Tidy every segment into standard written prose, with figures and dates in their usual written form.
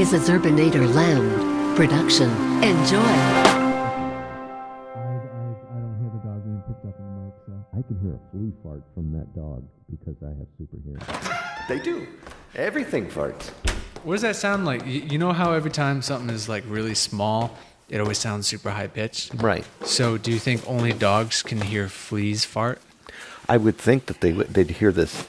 is a Zerbinator Land production. Enjoy. I don't hear the dog being picked up in the mic, so I can hear a flea fart from that dog because I have super hearing. They do. Everything farts. What does that sound like? You know how every time something is like really small, it always sounds super high pitched? Right. So do you think only dogs can hear fleas fart? I would think that they'd hear this.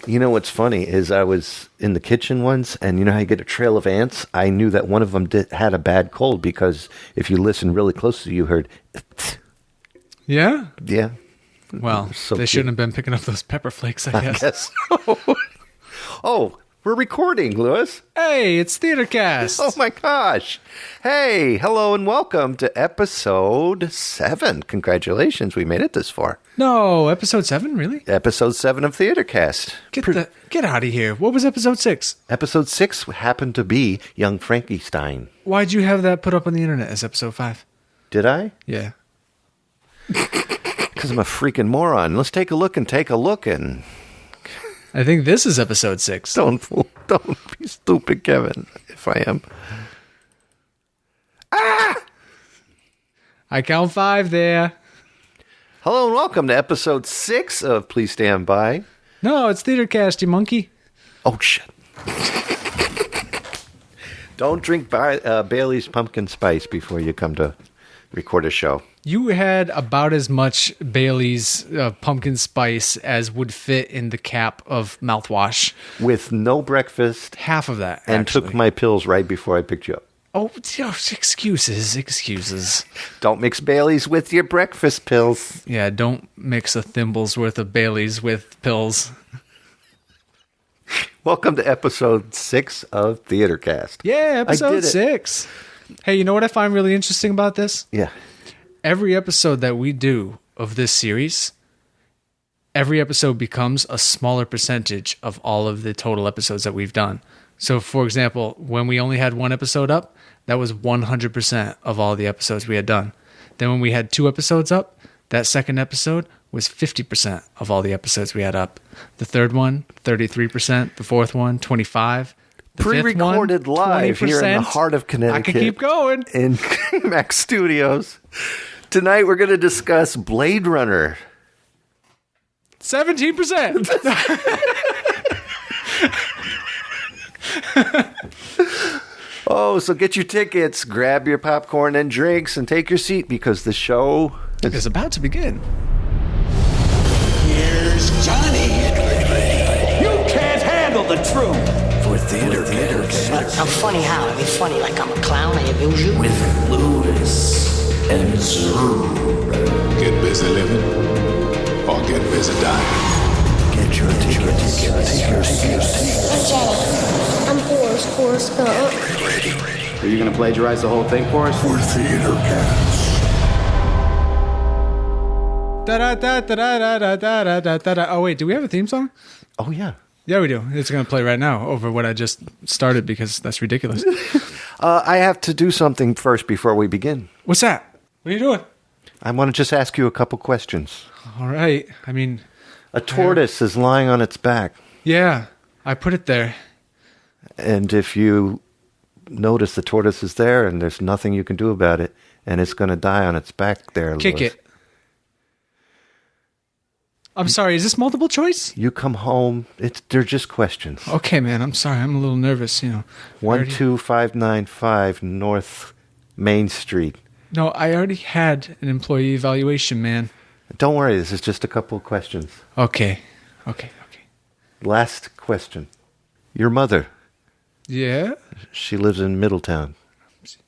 You know what's funny is I was in the kitchen once, and you know how you get a trail of ants? I knew that one of them had a bad cold because if you listen really closely, you heard. Yeah? Yeah. Well, So they cute. shouldn't have been picking up those pepper flakes, I guess. Yes. Oh, we're recording, Louis. Hey, it's TheaterCast. Oh my gosh. Hey, hello and welcome to episode 7. Congratulations, we made it this far. No, episode 7, really? Episode 7 of TheaterCast. Get out of here. What was episode 6? Episode 6 happened to be Young Frankenstein. Why'd you have that put up on the internet as episode 5? Did I? Yeah. Because I'm a freaking moron. Let's take a look and I think this is episode 6. don't be stupid, Kevin, if I am. I count 5 there. Hello and welcome to episode 6 of Please Stand By. No, it's TheaterCast, you monkey. Oh, shit. Don't drink Bailey's pumpkin spice before you come to record a show. You had about as much Bailey's pumpkin spice as would fit in the cap of mouthwash. With no breakfast. Half of that, And actually. took my pills right before I picked you up. Oh, excuses. Don't mix Bailey's with your breakfast pills. Yeah, don't mix a thimble's worth of Bailey's with pills. Welcome to episode 6 of TheaterCast. Yeah, I did episode it. 6. Hey, you know what I find really interesting about this? Yeah. Every episode that we do of this series, every episode becomes a smaller percentage of all of the total episodes that we've done. So, for example, when we only had one episode up, that was 100% of all the episodes we had done. Then when we had 2 episodes up, that second episode was 50% of all the episodes we had up. The third one, 33%. The fourth one, 25%. The fifth one, Pre-recorded live here in the 20%. heart of Connecticut. I can keep going. In Max Studios. Tonight we're going to discuss Blade Runner. 17%. Oh, so get your tickets, grab your popcorn and drinks, and take your seat because the show is... It's about to begin. Here's Johnny. You can't handle the truth. For TheaterCast I'm funny how? I mean funny like I'm a clown, I amuse you? with Louis and Zerb. Get busy living or get busy dying. Get your tickets. I'm Jenny. I'm Forrest Gump. Are you going to plagiarize the whole thing for us? For TheaterCast. Da-da-da-da-da-da-da-da-da. Oh, wait, do we have a theme song? Oh, yeah. Yeah, we do. It's going to play right now over what I just started because that's ridiculous. I have to do something first before we begin. What's that? What are you doing? I want to just ask you a couple questions. All right. I mean, A tortoise is lying on its back, yeah, I put it there. and if you notice the tortoise is there and there's nothing you can do about it, and it's going to die on its back there, Kick Louis. it. I'm sorry, is this multiple choice? You come home, they're just questions. Okay, man, I'm sorry. I'm a little nervous, 12595 North Main Street. No, I already had an employee evaluation, man. Don't worry, this is just a couple of questions. Okay. Last question. Your mother, Yeah? she lives in Middletown.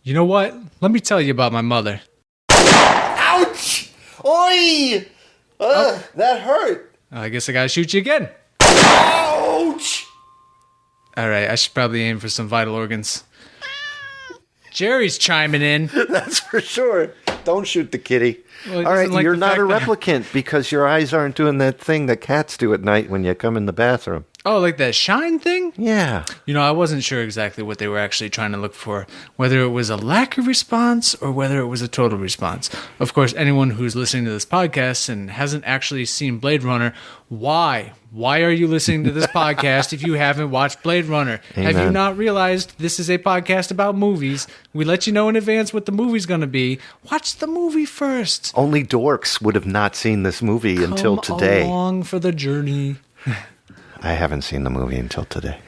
You know what? Let me tell you about my mother. Ouch! Oi! That hurt! I guess I gotta shoot you again. Ouch! All right, I should probably aim for some vital organs. Jerry's chiming in. That's for sure. Don't shoot the kitty. Well, he All right, doesn't like you're the not a fact that- replicant because your eyes aren't doing that thing that cats do at night when you come in the bathroom. Oh, like that shine thing? Yeah. I wasn't sure exactly what they were actually trying to look for, whether it was a lack of response or whether it was a total response. Of course, anyone who's listening to this podcast and hasn't actually seen Blade Runner, why? Why are you listening to this podcast if you haven't watched Blade Runner? Amen. Have you not realized this is a podcast about movies? We let you know in advance what the movie's going to be. Watch the movie first. Only dorks would have not seen this movie until today. Come along for the journey. I haven't seen the movie until today.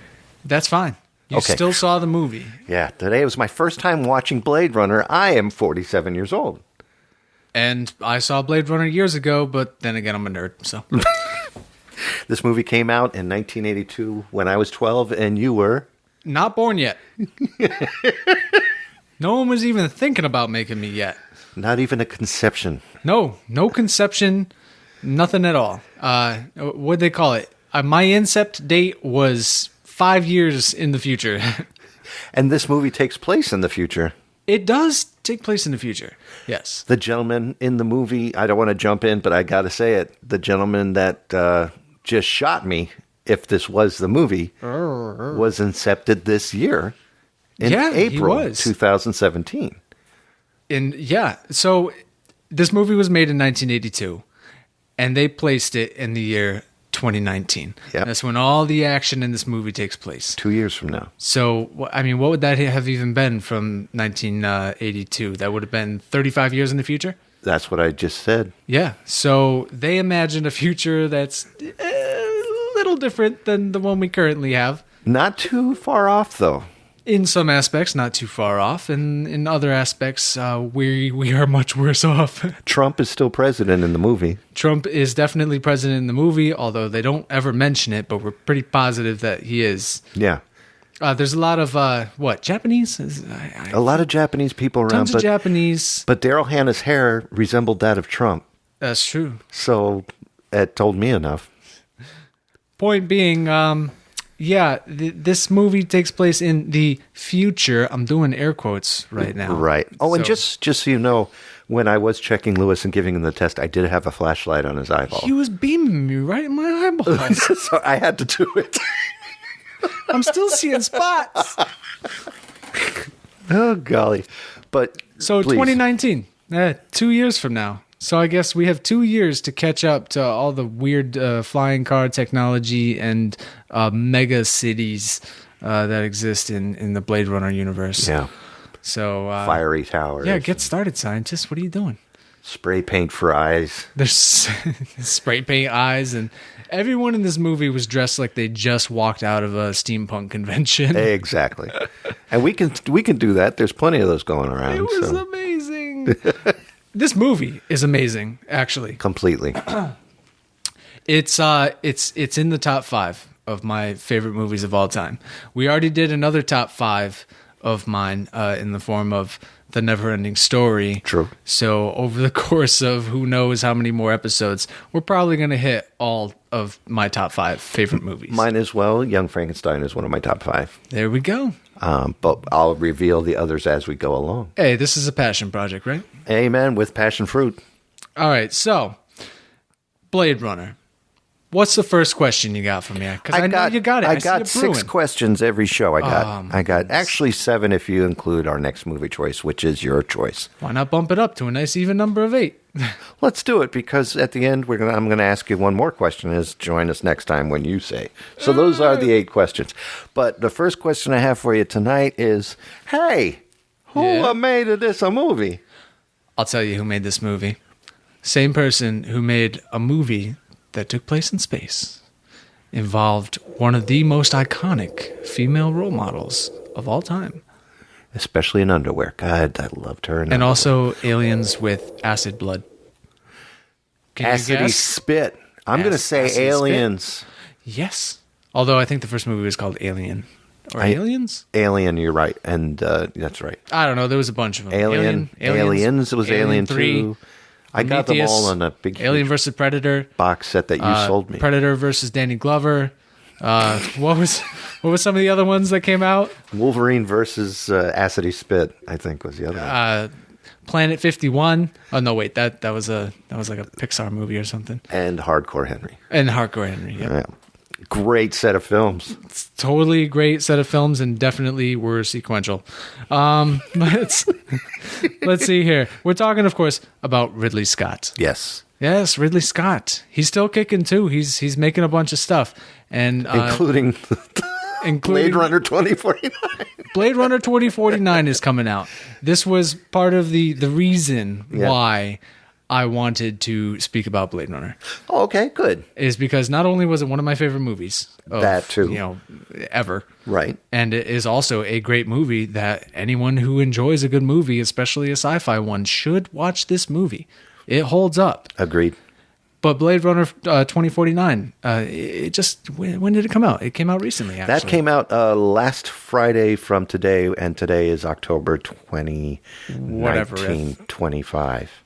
That's fine. You still saw the movie. Yeah, today was my first time watching Blade Runner. I am 47 years old. And I saw Blade Runner years ago, but then again, I'm a nerd, so. This movie came out in 1982 when I was 12, and you were? Not born yet. No one was even thinking about making me yet. Not even a conception. No conception, nothing at all. What'd they call it? My incept date was 5 years in the future. And this movie takes place in the future. It does take place in the future, yes. The gentleman in the movie, I don't want to jump in, but I got to say it, the gentleman that just shot me, if this was the movie, was incepted this year in April 2017. So this movie was made in 1982, and they placed it in the year 2019. Yep. That's when all the action in this movie takes place. 2 years from now. So, I mean, what would that have even been from 1982? That would have been 35 years in the future? That's what I just said. Yeah. So they imagined a future that's a little different than the one we currently have. Not too far off, though. In some aspects, not too far off. And in other aspects, we are much worse off. Trump is still president in the movie. Trump is definitely president in the movie, although they don't ever mention it, but we're pretty positive that he is. Yeah. There's a lot of, Japanese? A lot of Japanese people around. Tons of Japanese. But Daryl Hannah's hair resembled that of Trump. That's true. So it told me enough. Point being, this movie takes place in the future. I'm doing air quotes right now. Right. Oh, and just so you know, when I was checking Lewis and giving him the test, I did have a flashlight on his eyeball. He was beaming me right in my eyeballs. So I had to do it. I'm still seeing spots. Oh, golly. But so please. 2019, 2 years from now. So I guess we have 2 years to catch up to all the weird flying car technology and mega cities that exist in the Blade Runner universe. Yeah. So fiery towers. Yeah, get started, scientists. What are you doing? Spray paint for eyes. There's spray paint eyes, and everyone in this movie was dressed like they just walked out of a steampunk convention. Exactly. And we can do that. There's plenty of those going around. It was amazing. This movie is amazing, actually. Completely. It's in the top 5 of my favorite movies of all time. We already did another top 5 of mine in the form of The Neverending Story. True. So over the course of who knows how many more episodes, we're probably going to hit all of my top 5 favorite movies. Mine as well. Young Frankenstein is one of my top 5. There we go. But I'll reveal the others as we go along. Hey, this is a passion project, right? Amen, with passion fruit. All right, so Blade Runner. What's the first question you got for me? Because I know you got it. I got 6 questions every show. I got actually 7 if you include our next movie choice, which is your choice. Why not bump it up to a nice even number of 8? Let's do it, because at the end I'm going to ask you one more question. Is join us next time when you say. So those are the 8 questions. But the first question I have for you tonight is, hey, who made this a movie? I'll tell you who made this movie. Same person who made a movie that took place in space, involved one of the most iconic female role models of all time. Especially in underwear. God, I loved her. And also aliens with acid blood. Acidy spit. I'm going to say aliens. Spit? Yes. Although I think the first movie was called Alien. Or Aliens? Alien, you're right. And that's right. I don't know. There was a bunch of them. Aliens. It was Alien 2. I got them all on a big Alien vs. Predator box set that you sold me. Predator versus Danny Glover. What was some of the other ones that came out? Wolverine versus Acidy Spit, I think was the other one. Planet 51. Oh no, wait, that was like a Pixar movie or something. And Hardcore Henry. Yeah. Great set of films. It's totally a great set of films and definitely were sequential. Let's see here. We're talking, of course, about Ridley Scott. Yes. Yes, Ridley Scott. He's still kicking too. He's making a bunch of stuff, and Including Blade Runner 2049. Blade Runner 2049 is coming out. This was part of the reason why I wanted to speak about Blade Runner. Oh, okay, good. Is because not only was it one of my favorite movies That too. Ever. Right. And it is also a great movie that anyone who enjoys a good movie, especially a sci-fi one, should watch this movie. It holds up. Agreed. But Blade Runner 2049, it just, when did it come out? It came out recently, actually. That came out last Friday from today, and today is October 20, Whatever. 1925.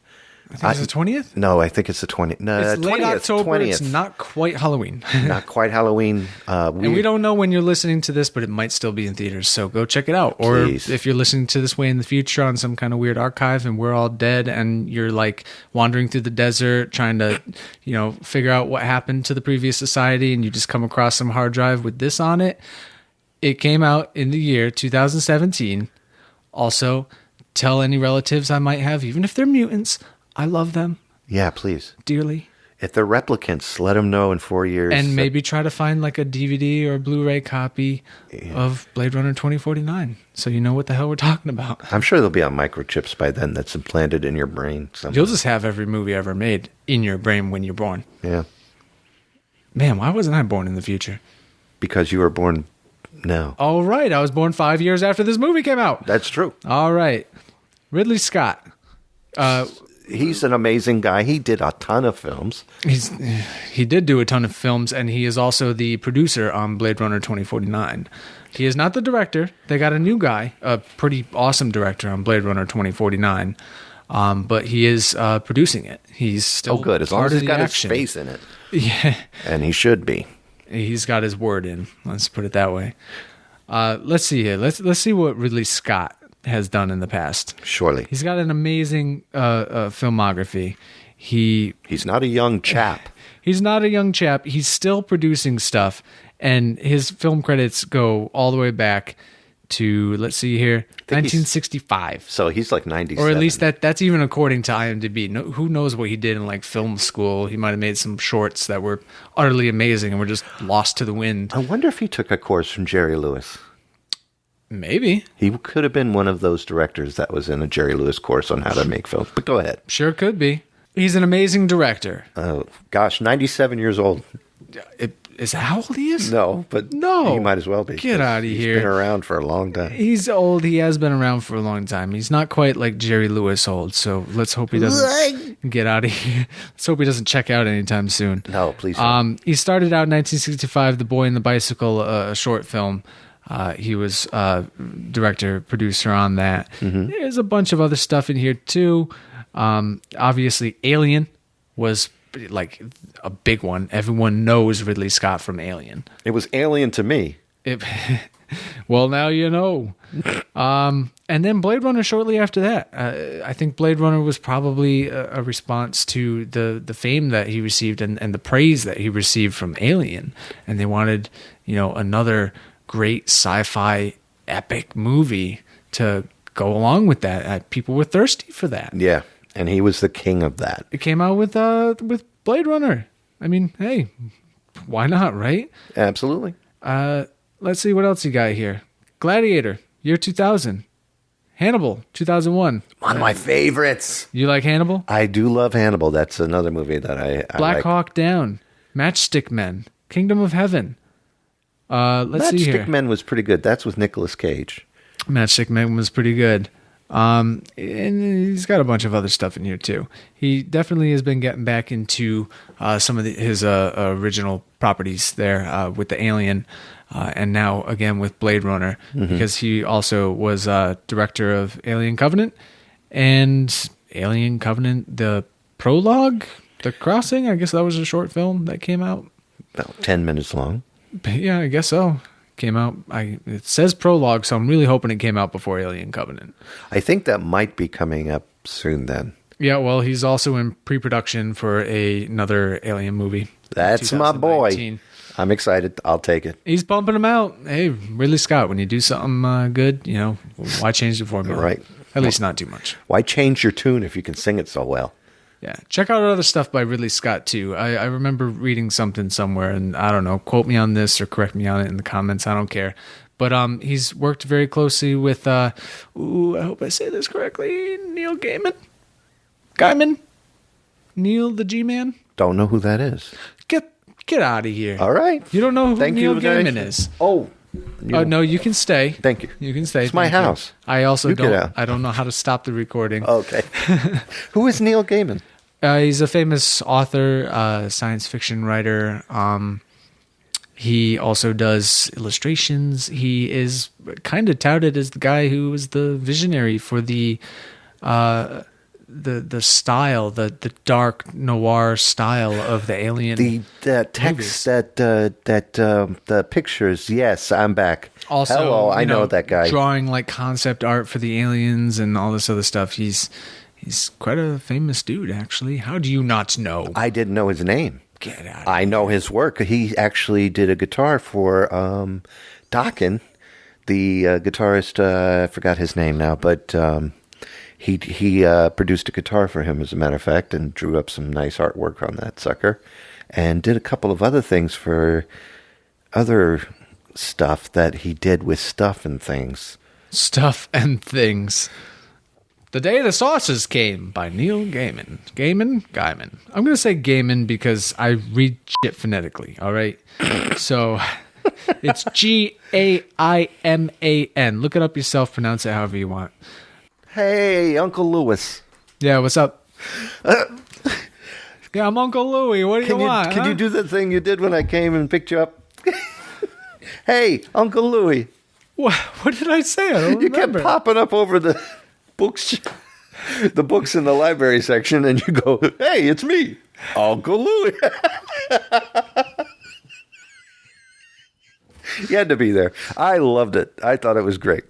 I think it's the 20th? No, I think it's the 20th. No, It's late 20th, October. 20th. It's not quite Halloween. Not quite Halloween. And we don't know when you're listening to this, but it might still be in theaters. So go check it out. Or Please. if you're listening to this way in the future on some kind of weird archive and we're all dead and you're like wandering through the desert trying to, figure out what happened to the previous society and you just come across some hard drive with this on it. It came out in the year 2017. Also, tell any relatives I might have, even if they're mutants, I love them Yeah, please. dearly. If they're replicants, let them know in 4 years. And maybe try to find like a DVD or Blu-ray copy of Blade Runner 2049, so you know what the hell we're talking about. I'm sure they'll be on microchips by then that's implanted in your brain somewhere. You'll just have every movie ever made in your brain when you're born. Yeah. Man, why wasn't I born in the future? Because you were born now. All right, I was born 5 years after this movie came out. That's true. All right. Ridley Scott. He's an amazing guy. He did a ton of films. He did do a ton of films, and he is also the producer on Blade Runner 2049. He is not the director. They got a new guy, a pretty awesome director on Blade Runner 2049, but he is producing it. He's still good. As long part as of he's the got action. his face in it. Yeah, And he should be. he's got his word in. Let's put it that way. Let's see here. Let's see what Ridley Scott has done in the past. Surely. He's got an amazing filmography. He's not a young chap. He's not a young chap. He's still producing stuff, and his film credits go all the way back to, let's see here, 1965. So he's like 97. Or at least that's even according to IMDb. No, who knows what he did in like film school? He might have made some shorts that were utterly amazing and were just lost to the wind. I wonder if he took a course from Jerry Lewis. Maybe. He could have been one of those directors that was in a Jerry Lewis course on how to make films. But go ahead. Sure could be. He's an amazing director. Oh, gosh, 97 years old. Is that how old he is? No, but No. he might as well be. Get out of here. He's been around for a long time. He's old. He has been around for a long time. He's not quite like Jerry Lewis old, so let's hope he doesn't get out of here. Let's hope he doesn't check out anytime soon. No, please don't. He started out in 1965, The Boy and the Bicycle, a short film. He was director, producer on that. Mm-hmm. There's a bunch of other stuff in here too. Obviously, Alien was like a big one. Everyone knows Ridley Scott from Alien. It was alien to me. Well, now you know. And then Blade Runner shortly after that. I think Blade Runner was probably a response to the fame that he received and the praise that he received from Alien. And they wanted, another great sci-fi epic movie to go along with that. People were thirsty for that. Yeah, and he was the king of that. It came out with Blade Runner. I mean, hey, why not, right? Absolutely. Let's see what else you got here. Gladiator, year 2000. Hannibal, 2001. One of my favorites. You like Hannibal? I do love Hannibal. That's another movie that I Black like. Hawk Down, Matchstick Men, Kingdom of Heaven. Let's see here. Matchstick Men was pretty good. That's with Nicolas Cage. Matchstick Men was pretty good. And he's got a bunch of other stuff in here too. He definitely has been getting back into some of his original properties there with the Alien, and now again with Blade Runner, because he also was director of Alien Covenant and Alien Covenant, the prologue, The Crossing. I guess that was a short film that came out. About 10 minutes long. Yeah, I guess so. Came out. It says prologue, so I'm really hoping it came out before Alien Covenant. I think that might be coming up soon then. Yeah, well, he's also in pre-production for another Alien movie. That's my boy. 2019. I'm excited. I'll take it. He's bumping them out. Hey, Ridley Scott, when you do something good, why change the formula? Right. At least not too much. Why change your tune if you can sing it so well? Yeah. Check out other stuff by Ridley Scott, too. I remember reading something somewhere, and I don't know, quote me on this or correct me on it in the comments. I don't care. But he's worked very closely with, I hope I say this correctly, Neil Gaiman? Neil the G-Man? Don't know who that is. Get out of here. All right. You don't know who Thank Neil you, Gaiman guys. is. Oh. No, you can stay. Thank you. You can stay. It's my Thank you. house. I also You get out. I don't know how to stop the recording. Okay. Who is Neil Gaiman? He's a famous author, science fiction writer. He also does illustrations. He is kind of touted as the guy who was the visionary for the style, the dark noir style of the Alien. The text the pictures. Yes, I'm back. Also, hello, I know that guy. Drawing like concept art for the aliens and all this other stuff. He's quite a famous dude, actually. How do you not know? I didn't know his name. Get out. I know his work. He actually did a guitar for Dokken, the guitarist. I forgot his name now, but he produced a guitar for him, as a matter of fact, and drew up some nice artwork on that sucker, and did a couple of other things for other stuff that he did with Stuff and Things. Stuff and Things. The Day the Saucers Came by Neil Gaiman. Gaiman? I'm going to say Gaiman because I read shit phonetically, all right? So it's Gaiman. Look it up yourself, pronounce it however you want. Hey, Uncle Lewis. Yeah, what's up? Yeah, I'm Uncle Louie. What do you want? Can you do the thing you did when I came and picked you up? Hey, Uncle Louie. What did I say? I don't remember. Kept popping up over the books in the library section, and you go, hey, it's me, Uncle Louie. You had to be there. I loved it. I thought it was great.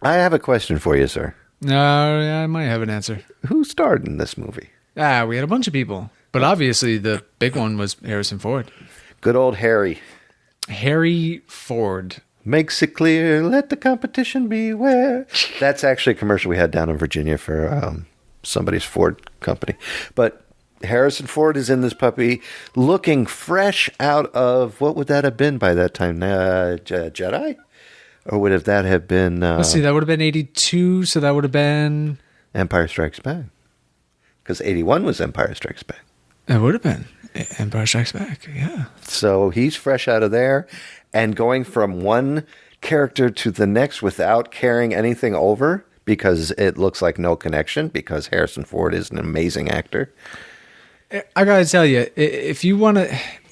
I have a question for you, sir. I might have an answer. Who starred in this movie? We had a bunch of people, but obviously the big one was Harrison Ford. Good old Harry. Harry Ford. Makes it clear, let the competition beware. That's actually a commercial we had down in Virginia for somebody's Ford company. But Harrison Ford is in this puppy looking fresh out of, what would that have been by that time? Jedi? Or would that have been... Let's see, that would have been 82, so that would have been... Empire Strikes Back. Because 81 was Empire Strikes Back. It would have been Empire Strikes Back, yeah. So he's fresh out of there and going from one character to the next without carrying anything over because it looks like no connection because Harrison Ford is an amazing actor. I gotta tell you, if you want to...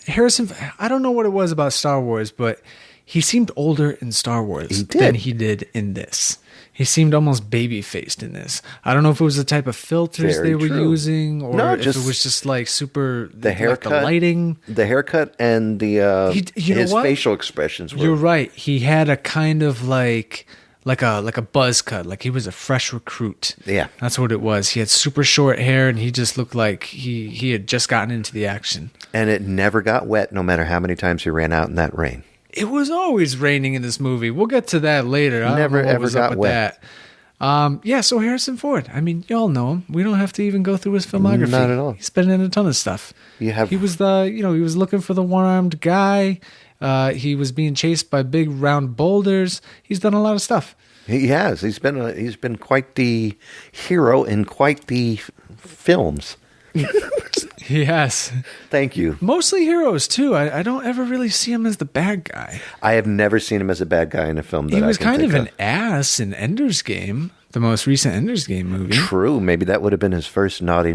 Harrison... I don't know what it was about Star Wars, but he seemed older in Star Wars than he did in this. He seemed almost baby-faced in this. I don't know if it was the type of filters they were using or if it was just like super... The haircut. Like the lighting. The haircut and the his facial expressions were... You're right. He had a kind of like a buzz cut. Like he was a fresh recruit. Yeah. That's what it was. He had super short hair and he just looked like he had just gotten into the action. And it never got wet no matter how many times he ran out in that rain. It was always raining in this movie. We'll get to that later. Never ever got wet. So Harrison Ford. I mean, y'all know him. We don't have to even go through his filmography. Not at all. He's been in a ton of stuff. He was he was looking for the one-armed guy. He was being chased by big round boulders. He's done a lot of stuff. He has. He's been quite the hero in quite the films. He has. Thank you. Mostly heroes, too. I don't ever really see him as the bad guy. I have never seen him as a bad guy in a film. He was kind of an ass in Ender's Game, the most recent Ender's Game movie. True. Maybe that would have been his first naughty.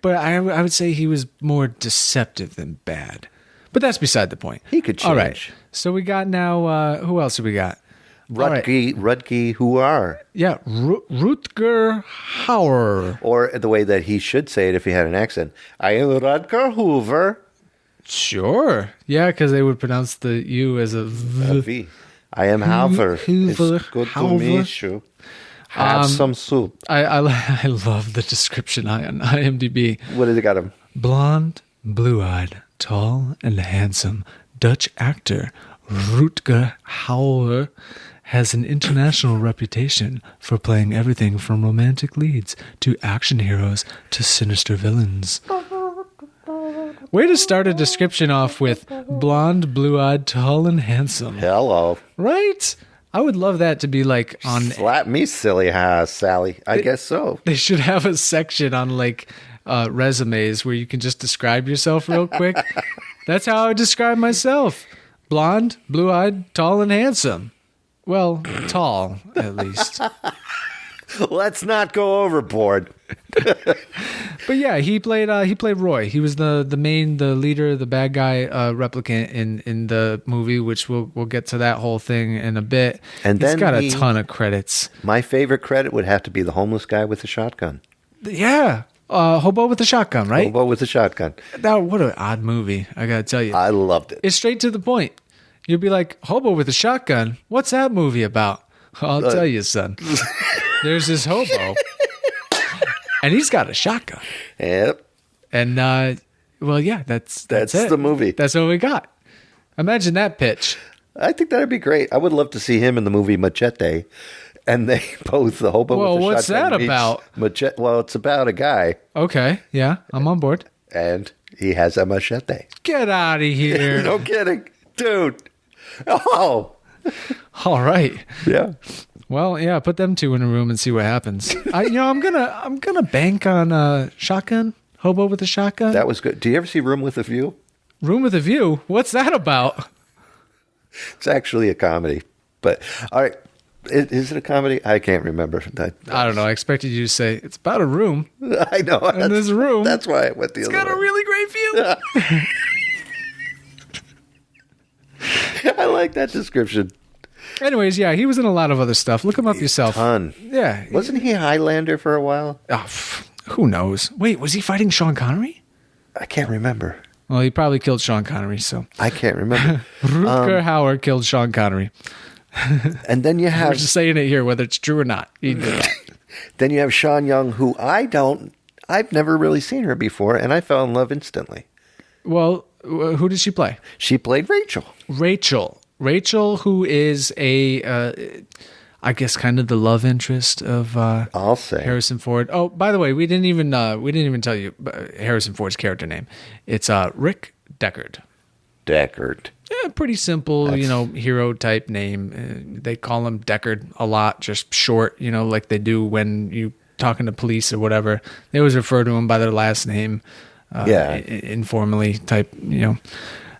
But I would say he was more deceptive than bad. But that's beside the point. He could change. All right. So we got now, who else have we got? Rutger Hauer. Yeah, Rutger Hauer. Or the way that he should say it if he had an accent. I am Rutger Hoover. Sure. Yeah, because they would pronounce the U as a V. I am Hauver. Hoover. It's good to meet you. Have some soup. I love the description on IMDb. What has it got him? Blonde, blue-eyed, tall and handsome Dutch actor Rutger Hauer has an international reputation for playing everything from romantic leads to action heroes to sinister villains. Way to start a description off with blonde, blue-eyed, tall, and handsome. Hello. Right? I would love that to be like on... Slap me, silly ass, Sally. I guess so. They should have a section on like resumes where you can just describe yourself real quick. That's how I would describe myself. Blonde, blue-eyed, tall, and handsome. Well, tall, at least. Let's not go overboard. But yeah, he played Roy. He was the leader, the bad guy replicant in the movie, which we'll get to that whole thing in a bit. And he's got a ton of credits. My favorite credit would have to be the homeless guy with the shotgun. Yeah. Hobo with a shotgun, right? Hobo with a shotgun. What an odd movie, I gotta tell you. I loved it. It's straight to the point. You'll be like, Hobo with a shotgun? What's that movie about? I'll tell you, son. There's this hobo, and he's got a shotgun. Yep. And, well, yeah, that's it. the movie. That's what we got. Imagine that pitch. I think that'd be great. I would love to see him in the movie Machete. And they both, the hobo with the shotgun. Well, what's that about? Well, it's about a guy. Okay, yeah, I'm on board. And he has a machete. Get out of here. No kidding. Dude. Oh. All right. Yeah. Well, yeah, put them two in a room and see what happens. I'm gonna bank on shotgun, hobo with a shotgun. That was good. Do you ever see Room with a View? Room with a View? What's that about? It's actually a comedy. But all right, is it a comedy? I can't remember. I don't know. I expected you to say it's about a room. I know. And this room. That's why I went the other way. It's got a really great view. I like that description. Anyways, yeah, he was in a lot of other stuff. Look him up yourself. Ton. Yeah. Wasn't he Highlander for a while? Oh, who knows? Wait, was he fighting Sean Connery? I can't remember. Well, he probably killed Sean Connery, so. I can't remember. Rutger Hauer killed Sean Connery. And then you have... We're just saying it here, whether it's true or not. He did that. Then you have Sean Young, who I've never really seen her before, and I fell in love instantly. Well, who did she play? She played Rachel. Rachel, who is I guess kind of the love interest of I'll say Harrison Ford. Oh, by the way, we didn't even tell you Harrison Ford's character name. It's Rick Deckard. Yeah, pretty simple, hero type name. They call him Deckard a lot, just short, like they do when you talking to police or whatever. They always refer to him by their last name. Informally type,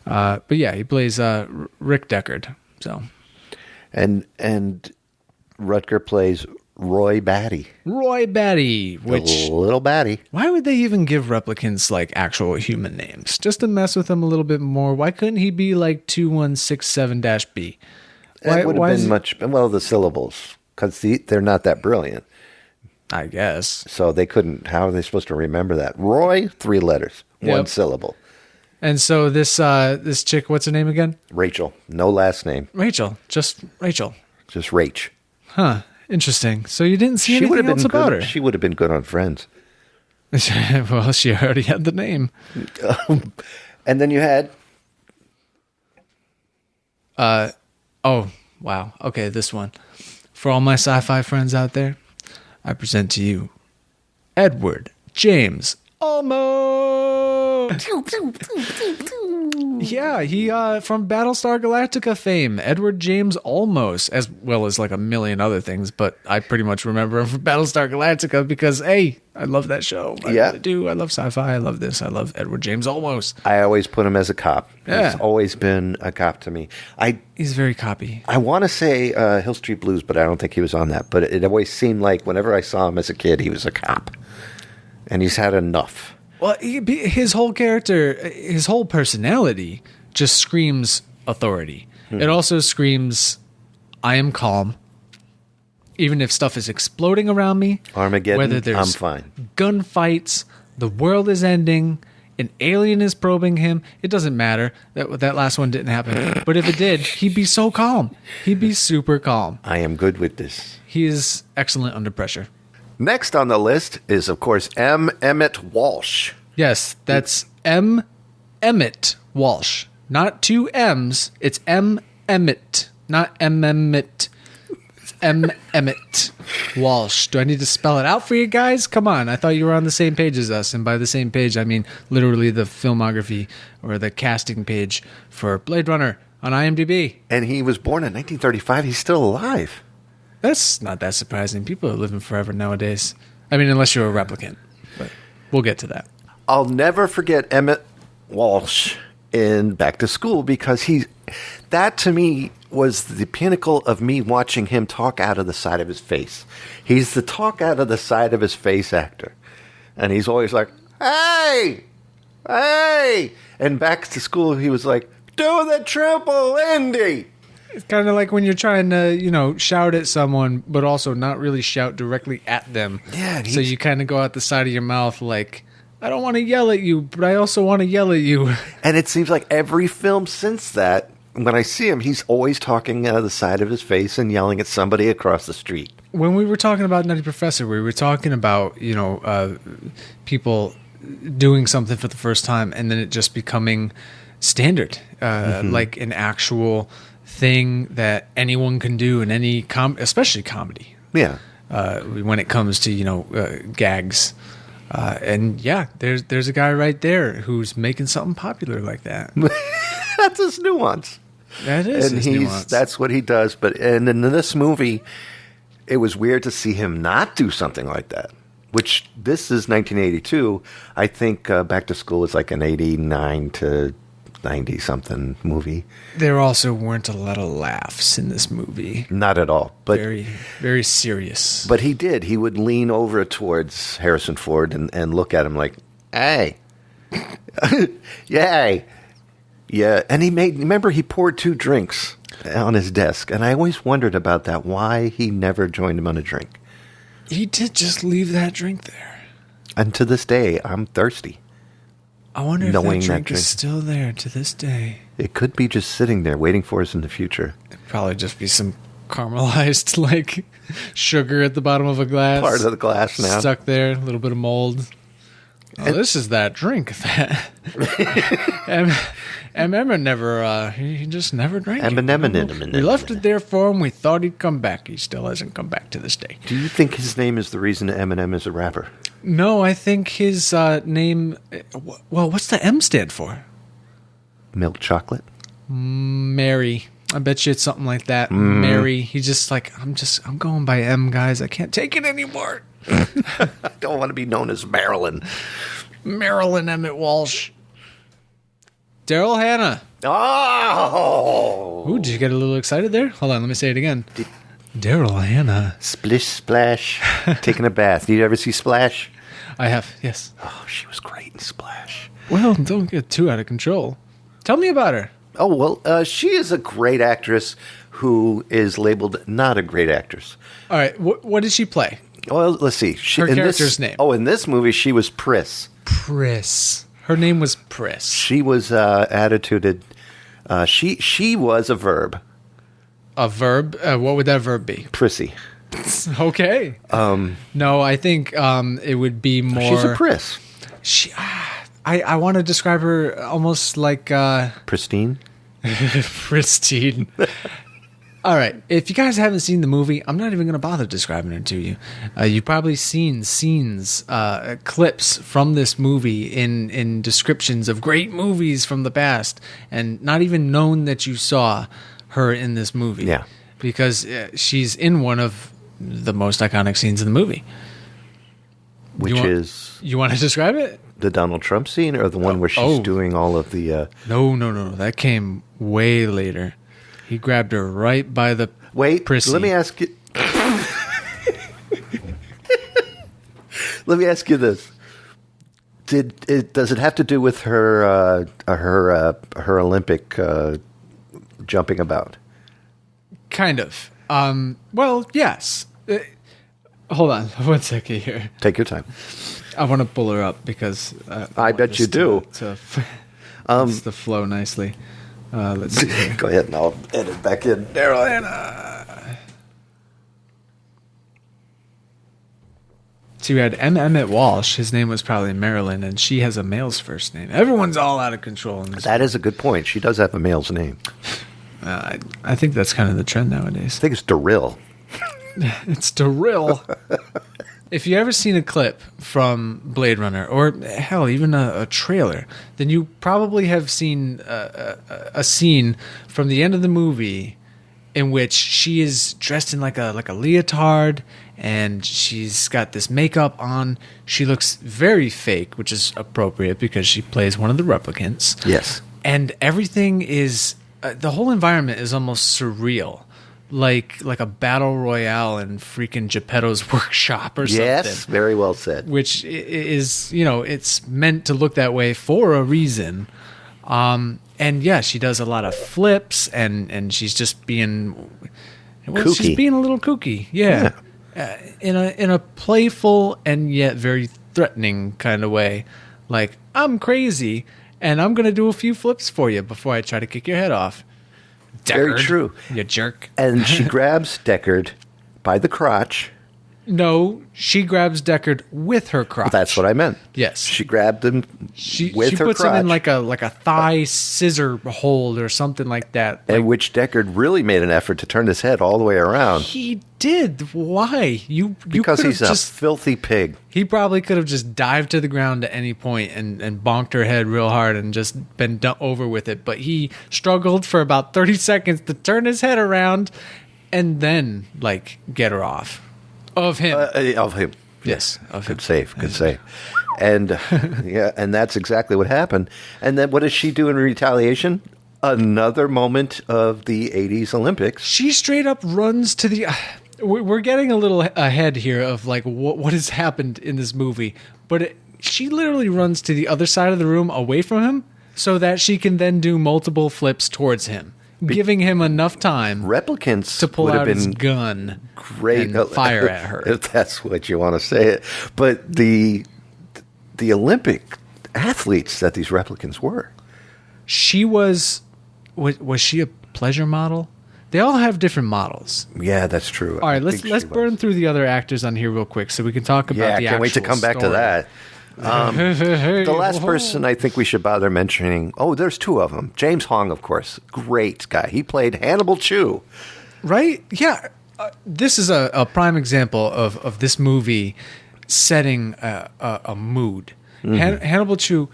but yeah, he plays Rick Deckard. So, and Rutger plays Roy Batty, which the little Batty. Why would they even give replicants like actual human names? Just to mess with them a little bit more. Why couldn't he be like 2167-B? That would have been the syllables, because they're not that brilliant. I guess. So they couldn't. How are they supposed to remember that? Roy, 3 letters, 1 syllable. And so this chick, what's her name again? Rachel. No last name. Rachel. Just Rachel. Just Rach. Huh. Interesting. So you didn't see anything else about her? She would have been good on Friends. Well, she already had the name. And then you had... Oh, wow. Okay, this one. For all my sci-fi friends out there, I present to you Edward James Olmos. Yeah, he from Battlestar Galactica fame, Edward James Olmos, as well as like a million other things, but I pretty much remember him from Battlestar Galactica because, hey, I love that show. I really do. I love sci-fi. I love this. I love Edward James Olmos. I always put him as a cop. Yeah. He's always been a cop to me. He's very coppy. I want to say Hill Street Blues, but I don't think he was on that. But it always seemed like whenever I saw him as a kid, he was a cop. And he's had enough. Well, his whole character, his whole personality just screams authority. It also screams, I am calm. Even if stuff is exploding around me. Armageddon, whether there's I'm fine. Gunfights, the world is ending, an alien is probing him. It doesn't matter. That last one didn't happen. But if it did, he'd be so calm. He'd be super calm. I am good with this. He is excellent under pressure. Next on the list is, of course, M. Emmett Walsh. Yes, that's M. Emmett Walsh. Not two M's. It's M. Emmett, not M. Emmett. It's M. Emmett Walsh. Do I need to spell it out for you guys? Come on. I thought you were on the same page as us. And by the same page, I mean literally the filmography or the casting page for Blade Runner on IMDb. And he was born in 1935. He's still alive. That's not that surprising. People are living forever nowadays. I mean, unless you're a replicant. But we'll get to that. I'll never forget Emmett Walsh in Back to School because that to me was the pinnacle of me watching him talk out of the side of his face. He's the talk out of the side of his face actor. And he's always like, hey, hey. And Back to School, he was like, do the triple Indy. It's kind of like when you're trying to, shout at someone, but also not really shout directly at them. Yeah. So you kind of go out the side of your mouth like, I don't want to yell at you, but I also want to yell at you. And it seems like every film since that, when I see him, he's always talking out of the side of his face and yelling at somebody across the street. When we were talking about Nutty Professor, we were talking about, people doing something for the first time and then it just becoming standard, like an actual thing that anyone can do in any, especially comedy. Yeah. When it comes to, gags. And yeah, there's a guy right there who's making something popular like that. That's his nuance. That is his nuance. That's what he does. And in this movie, it was weird to see him not do something like that. Which this is 1982. I think Back to School is like an 89 to 90 something movie. There also weren't a lot of laughs in this movie. Not at all. But very, very serious. But he did. He would lean over towards Harrison Ford and look at him like, hey. Yay. Yeah. And remember he poured 2 drinks on his desk. And I always wondered about that, why he never joined him on a drink. He did just leave that drink there. And to this day, I'm thirsty. I wonder if that drink is still there to this day. It could be just sitting there waiting for us in the future. It'd probably just be some caramelized, like, sugar at the bottom of a glass. Part of the glass now. Stuck there, a little bit of mold. Oh, this is that drink that Eminem never, he just never drank it. We left it there for him. We thought he'd come back. He still hasn't come back to this day. Do you think his name is the reason Eminem is a rapper? No, I think his name, well, what's the M stand for? Milk chocolate? Mary. I bet you it's something like that. Mary. He's just like, I'm going by M, guys. I can't take it anymore. I don't want to be known as Marilyn. Marilyn Emmett Walsh. Daryl Hannah. Oh! Ooh, did you get a little excited there? Hold on, let me say it again. Daryl Hannah. Splish Splash. Taking a bath. Did you ever see Splash? I have, yes. Oh, she was great in Splash. Well, don't get too out of control. Tell me about her. Oh, well, she is a great actress who is labeled not a great actress. All right, what did she play? Well, let's see. Her character's name. Oh, in this movie, she was Priss. Priss. Her name was Priss. She was attituded. She was a verb. A verb? What would that verb be? Prissy. Okay. No, I think it would be more. She's a Priss. I want to describe her almost like pristine. Pristine. All right. If you guys haven't seen the movie, I'm not even going to bother describing it to you. You've probably seen scenes, clips from this movie in descriptions of great movies from the past, and not even known that you saw her in this movie. Yeah. Because she's in one of the most iconic scenes in the movie. Which is... You want to describe it? The Donald Trump scene, or the one where she's doing all of the... No. That came way later. He grabbed her right by the prissy. Let me ask you... Let me ask you this. Does it have to do with her Olympic jumping about? Kind of. Well, yes. Hold on 1 second here. Take your time. I want to pull her up because I bet you do. It's the flow nicely. Let's see here. Go ahead and I'll edit back in. Daryl Hannah. So you had M. Emmett Walsh. His name was probably Marilyn, and she has a male's first name. Everyone's all out of control in this. That is a good point. She does have a male's name. I think that's kind of the trend nowadays. I think it's Daryl. It's Daryl. If you ever seen a clip from Blade Runner, or hell, even a trailer, then you probably have seen a scene from the end of the movie in which she is dressed in like a leotard, and she's got this makeup on. She looks very fake, which is appropriate because she plays one of the replicants. Yes. And everything is the whole environment is almost surreal. Like a battle royale in freaking Geppetto's workshop or something. Yes, very well said. Which is, it's meant to look that way for a reason. And yeah, she does a lot of flips, and she's just being kooky. She's being a little kooky. Yeah. In a playful and yet very threatening kind of way. Like, I'm crazy, and I'm going to do a few flips for you before I try to kick your head off. Deckard, very true. You jerk. And she grabs Deckard by the crotch. No, she grabs Deckard with her crotch. That's what I meant. Yes. She grabbed him with her crotch. She puts him in like a thigh scissor hold or something like that. And which Deckard really made an effort to turn his head all the way around. He did. Why? Because he's a filthy pig. He probably could have just dived to the ground at any point and bonked her head real hard and just been over with it. But he struggled for about 30 seconds to turn his head around and then, get her off. Of him. Of him. Yes. Of him. Good save. Good save. And and that's exactly what happened. And then what does she do in retaliation? Another moment of the 80s Olympics. She straight up runs to the... We're getting a little ahead here of what has happened in this movie. But she literally runs to the other side of the room away from him so that she can then do multiple flips towards him. Giving him enough time replicants to pull would have out been his gun great and fire at her. If that's what you want to say it. But the Olympic athletes that these replicants were. She was she a pleasure model? They all have different models. Yeah, that's true. All right, let's burn through the other actors on here real quick so we can talk about the actual I can't wait to come back to that. The last person I think we should bother mentioning, there's two of them. James Hong, of course. Great guy. He played Hannibal Chew. Right? Yeah. This is a prime example of this movie setting a mood. Mm-hmm. Hannibal Chew,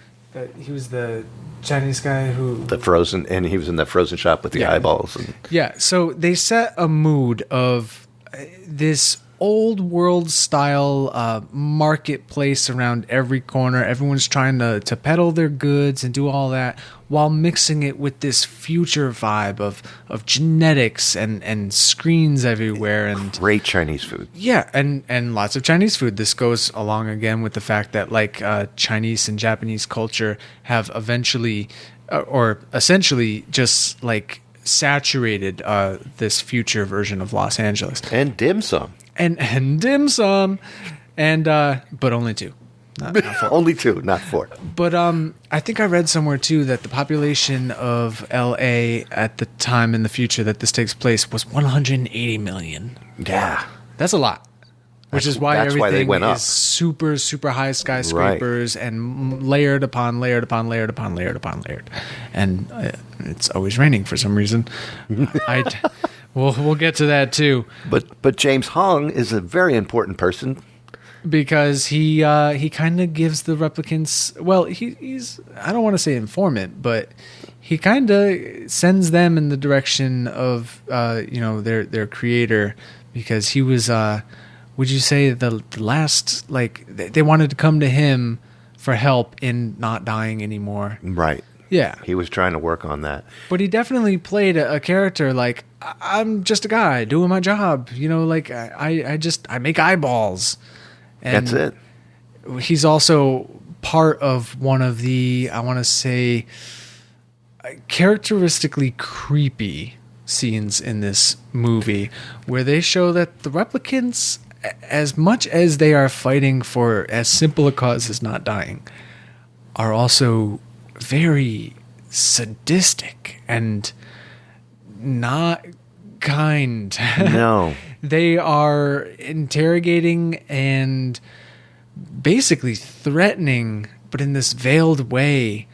he was the Chinese guy who... And he was in the frozen shop with the eyeballs. Yeah, so they set a mood of this old world style marketplace around every corner. Everyone's trying to peddle their goods and do all that while mixing it with this future vibe of genetics and screens everywhere and great Chinese food. Yeah, and lots of Chinese food. This goes along again with the fact that Chinese and Japanese culture have eventually or essentially just saturated this future version of Los Angeles. And dim sum. And dim sum, but only two, not four. Only two, not four. But I think I read somewhere too that the population of L.A. at the time in the future that this takes place was 180 million. Yeah, that's a lot. Which is why everything they went up. Is super, super high skyscrapers and layered upon layered upon layered upon layered upon layered, and it's always raining for some reason. We'll get to that too. But James Hong is a very important person because he kind of gives the replicants. Well, he's I don't want to say informant, but he kind of sends them in the direction of their creator because he was. Would you say the last they wanted to come to him for help in not dying anymore? Right. Yeah. He was trying to work on that. But he definitely played a character I'm just a guy doing my job. I make eyeballs. And that's it. He's also part of one of the, I want to say, characteristically creepy scenes in this movie where they show that the replicants, as much as they are fighting for as simple a cause as not dying, are also very sadistic and not kind. No. They are interrogating and basically threatening, but in this veiled way,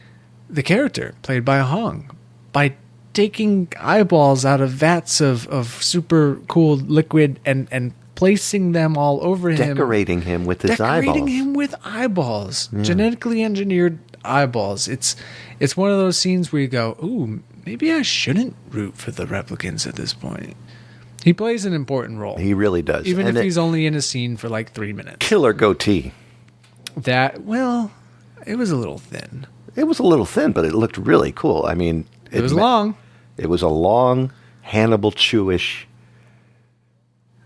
the character played by Hong by taking eyeballs out of vats of super cool liquid and placing them all over him. Decorating him with his eyeballs. Decorating him with eyeballs. Yeah. Genetically engineered eyeballs. It's one of those scenes where you go, ooh, maybe I shouldn't root for the replicants at this point. He plays an important role. He really does. Even if he's only in a scene for like 3 minutes. Killer goatee. That, well, it was a little thin. It was a little thin, but it looked really cool. I mean... It was long. It was a long, Hannibal Chew-ish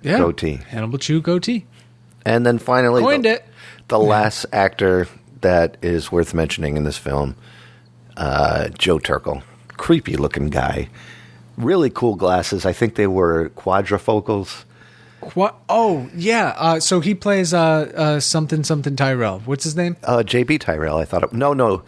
goatee. Hannibal Chew goatee. And then finally... Coined it. The last actor that is worth mentioning in this film, Joe Turkel. Creepy-looking guy. Really cool glasses. I think they were quadrifocals. Oh, yeah. So he plays something Tyrell. What's his name? J.B. Tyrell. I thought No.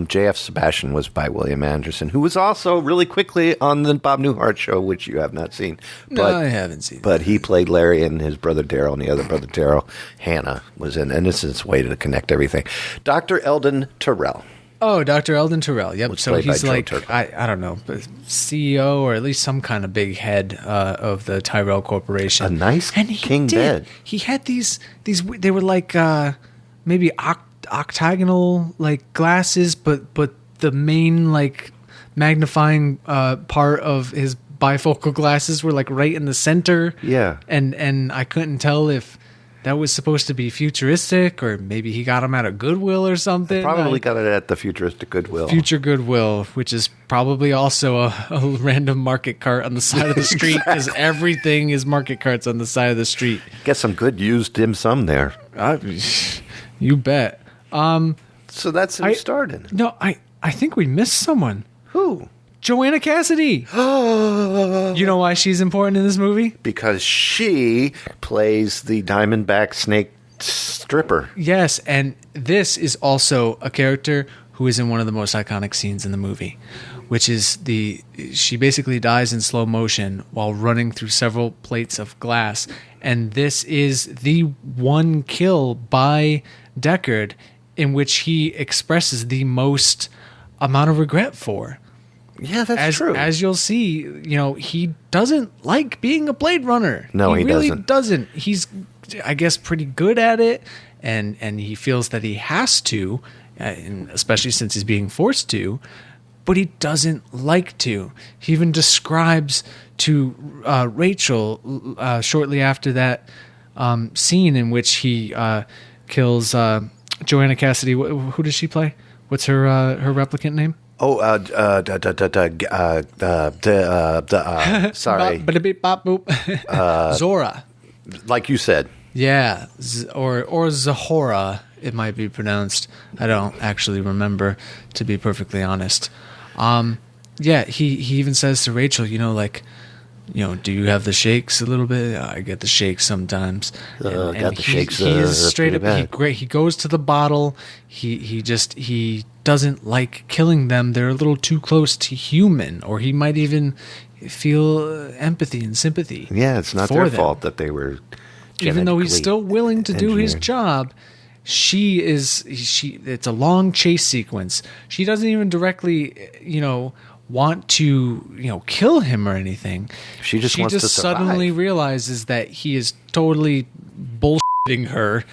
J.F. Sebastian was by William Anderson, who was also really quickly on the Bob Newhart show, which you have not seen. No, I haven't seen. But he played Larry, and his brother Daryl, and the other brother Daryl, Hannah, was in. And this is a way to connect everything. Dr. Eldon Tyrell. Oh, Dr. Eldon Tyrell. Yep. So he's like, Turkel. I don't know, CEO or at least some kind of big head of the Tyrell Corporation. A nice king bed. He had these. They were like maybe octagonal like glasses, but the main like magnifying part of his bifocal glasses were like right in the center. Yeah. And I couldn't tell if that was supposed to be futuristic, or maybe he got them at a Goodwill or something. Probably got it at the futuristic Goodwill. Future Goodwill, which is probably also a random market cart on the side of the street, because everything is market carts on the side of the street. Get some good used dim sum there. You bet. So that's who started. No, I think we missed someone. Who? Joanna Cassidy. You know why she's important in this movie? Because she plays the Diamondback Snake stripper. Yes, and this is also a character who is in one of the most iconic scenes in the movie, which is she basically dies in slow motion while running through several plates of glass, and this is the one kill by Deckard in which he expresses the most amount of regret for. Yeah, that's true. As you'll see, he doesn't like being a Blade Runner. No, he really doesn't. He's, I guess, pretty good at it, and he feels that he has to, especially since he's being forced to, but he doesn't like to. He even describes to Rachel shortly after that scene in which he kills Joanna Cassidy. Who does she play? What's her replicant name? Oh, sorry. Zora. Like you said. Yeah, or Zahora, it might be pronounced. I don't actually remember, to be perfectly honest. Yeah, he even says to Rachel, do you have the shakes a little bit? I get the shakes sometimes. Got the shakes. He is straight up. He goes to the bottle. He doesn't like killing them. They're a little too close to human, or he might even feel empathy and sympathy. Yeah, it's not their fault that they were. Even though he's still willing to do his job, it's a long chase sequence. She doesn't even directly, want to, kill him or anything. She just wants to survive. Suddenly realizes that he is totally bullshitting her.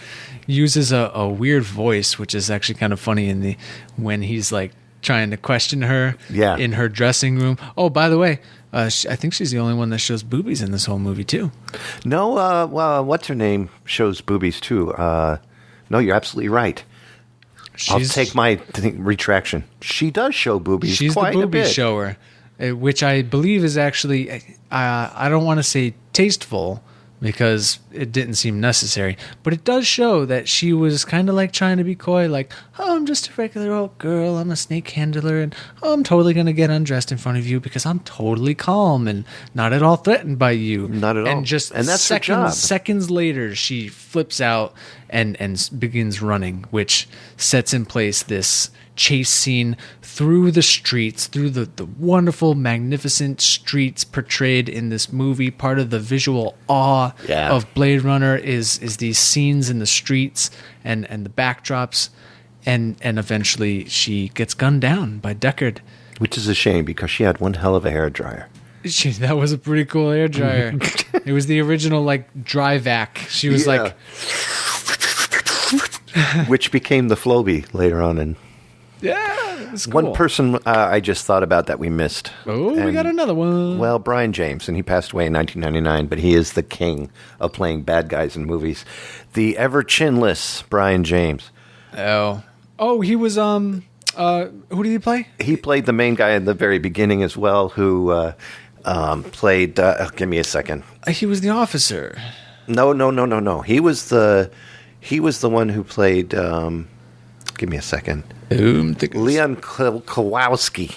Uses a weird voice, which is actually kind of funny when he's like trying to question her in her dressing room. Oh, by the way, I think she's the only one that shows boobies in this whole movie too. No, well, what's her name shows boobies too. No, you're absolutely right. I'll take my retraction. She does show boobies. She's quite the booby a bit. shower, which I believe is actually I don't want to say tasteful, because it didn't seem necessary, but it does show that she was kind of like trying to be coy, like, oh, I'm just a regular old girl, I'm a snake handler, and I'm totally going to get undressed in front of you because I'm totally calm and not at all threatened by you. Not at all. And that's her job. Seconds later, she flips out and begins running, which sets in place this chase scene through the streets, through the wonderful, magnificent streets portrayed in this movie, part of the visual awe of Blade Blade Runner is these scenes in the streets and the backdrops, and eventually she gets gunned down by Deckard. Which is a shame because she had one hell of a hair dryer. That was a pretty cool hair dryer. It was the original like dry vac. She was like, which became the Floby later on. And yeah, it's cool. One person I just thought about that we missed. Oh, we got another one. Well, Brian James, and he passed away in 1999, but he is the king of playing bad guys in movies. The ever chinless Brian James. Oh, he was who did he play? He played the main guy in the very beginning as well, who played. Give me a second. He was the officer. No. He was the one who played. Give me a second. Leon Kowalski.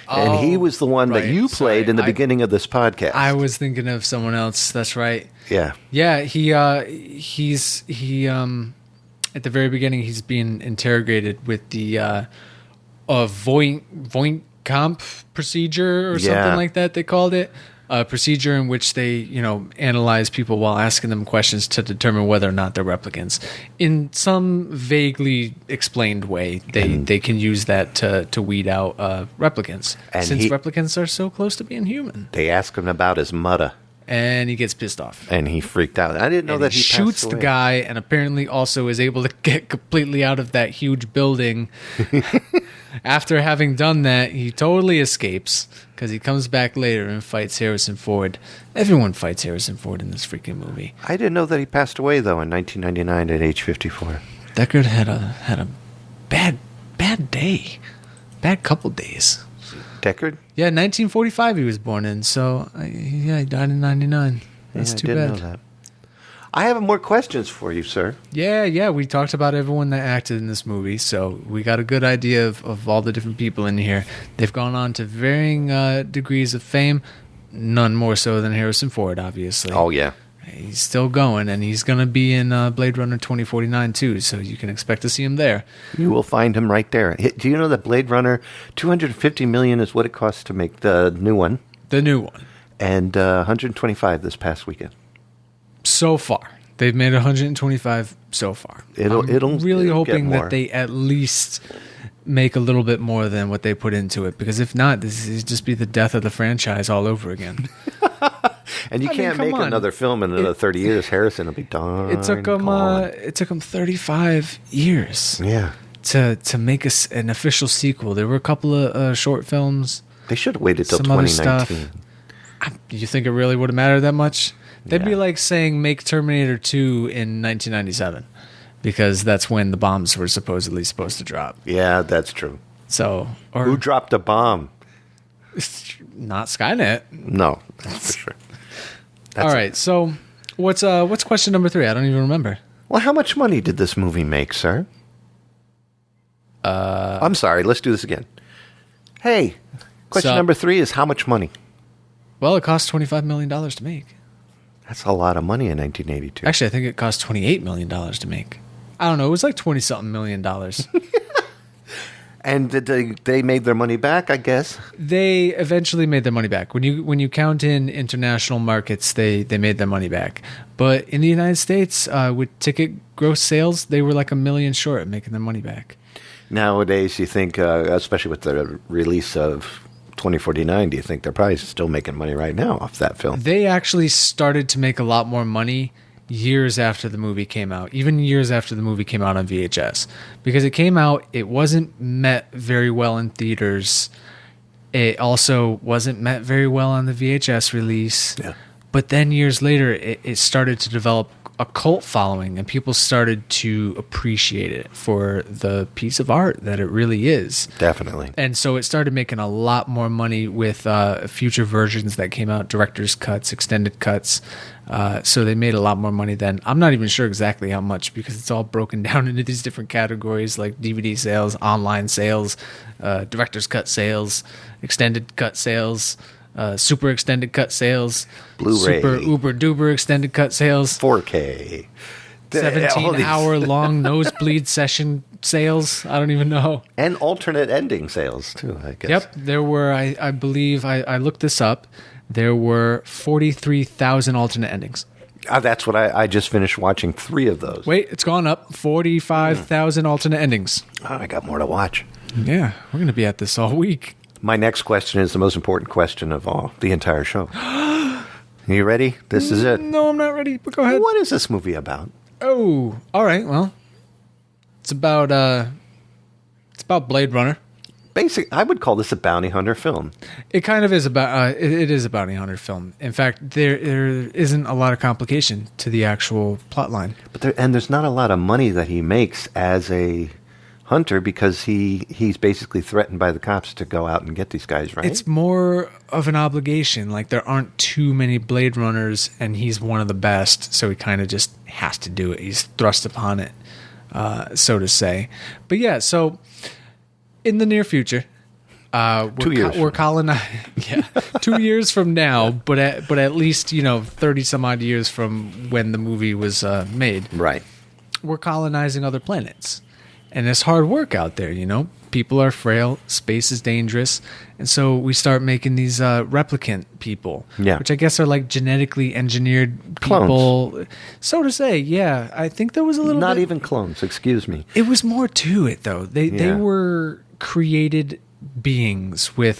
And he was the one that you played in the beginning of this podcast. I was thinking of someone else. That's right. Yeah. Yeah. He at the very beginning he's being interrogated with the Voight Comp procedure or something like that. They called it a procedure in which they analyze people while asking them questions to determine whether or not they're replicants. In some vaguely explained way, they can use that to weed out replicants. And since replicants are so close to being human, they ask him about his mother. And he gets pissed off. And he freaked out. I didn't know that he shoots passed the away. guy, and apparently also is able to get completely out of that huge building. After having done that, he totally escapes because he comes back later and fights Harrison Ford. Everyone fights Harrison Ford in this freaking movie. I didn't know that he passed away though in 1999 at age 54. Deckard had a bad day, bad couple days. Deckard? Yeah, 1945 he was born in, so he died in 99. That's too bad. I didn't know that. I have more questions for you, sir. Yeah, we talked about everyone that acted in this movie, so we got a good idea of all the different people in here. They've gone on to varying degrees of fame, none more so than Harrison Ford, obviously. Oh, yeah. He's still going, and he's going to be in Blade Runner 2049 too, so you can expect to see him there. You will find him right there. Do you know that Blade Runner, $250 million is what it costs to make the new one? The new one. And $125 this past weekend. So far. They've made 125 so far. I'm really hoping that they at least make a little bit more than what they put into it, because if not, this is just be the death of the franchise all over again. And you can't make another film in another 30 years. Harrison will be done. It took them 35 years. Yeah. To make an official sequel. There were a couple of short films. They should have waited till some 2019. other stuff. You think it really would have mattered that much? That'd be like saying make Terminator 2 in 1997, because that's when the bombs were supposed to drop. Yeah, that's true. So, who dropped a bomb? Not Skynet. No, that's for sure. All right, so what's question number 3? I don't even remember. Well, how much money did this movie make, sir? I'm sorry. Let's do this again. Hey, question number 3 is how much money? Well, it cost $25 million to make. That's a lot of money in 1982. Actually, I think it cost $28 million to make. I don't know. It was like 20-something million dollars. And did they made their money back, I guess? They eventually made their money back. When you count in international markets, they made their money back. But in the United States, with ticket gross sales, they were like $1 million short of making their money back. Nowadays, you think, especially with the release of 2049, do you think they're probably still making money right now off that film? They actually started to make a lot more money years after the movie came out, even years after the movie came out on VHS. Because it came out, it wasn't met very well in theaters. It also wasn't met very well on the VHS release. Yeah. But then years later, it started to develop a cult following, and people started to appreciate it for the piece of art that it really is. Definitely. And so it started making a lot more money with future versions that came out, director's cuts, extended cuts. So they made a lot more money then. I'm not even sure exactly how much, because it's all broken down into these different categories like DVD sales, online sales, director's cut sales, extended cut sales, super extended cut sales, Blu-ray, super uber duper extended cut sales, 4K, 17-hour long nosebleed session sales. I don't even know. And alternate ending sales too, I guess. Yep, there were. I believe I looked this up. There were 43,000 alternate endings. That's what I just finished watching 3 of those. Wait, it's gone up 45,000 alternate endings. Oh, I got more to watch. Yeah, we're going to be at this all week. My next question is the most important question of all, the entire show. You ready? This is it. No, I'm not ready, but go ahead. What is this movie about? Oh, all right. Well, it's about Blade Runner. I would call this a bounty hunter film. It kind of is about. It is a bounty hunter film. In fact, there isn't a lot of complication to the actual plot line. But there's not a lot of money that he makes as a hunter because he's basically threatened by the cops to go out and get these guys, right? It's more of an obligation. Like there aren't too many Blade Runners, and he's one of the best, so he kind of just has to do it. He's thrust upon it, so to say. But yeah, so. In the near future, 2 years. We're colonizing. Yeah, 2 years from now, but at least 30 some odd years from when the movie was made. Right. We're colonizing other planets, and it's hard work out there. People are frail, space is dangerous, and so we start making these replicant people, which I guess are like genetically engineered people, clones. So to say. Yeah, I think there was a little. Not even clones. Excuse me. It was more to it, though. They were created beings with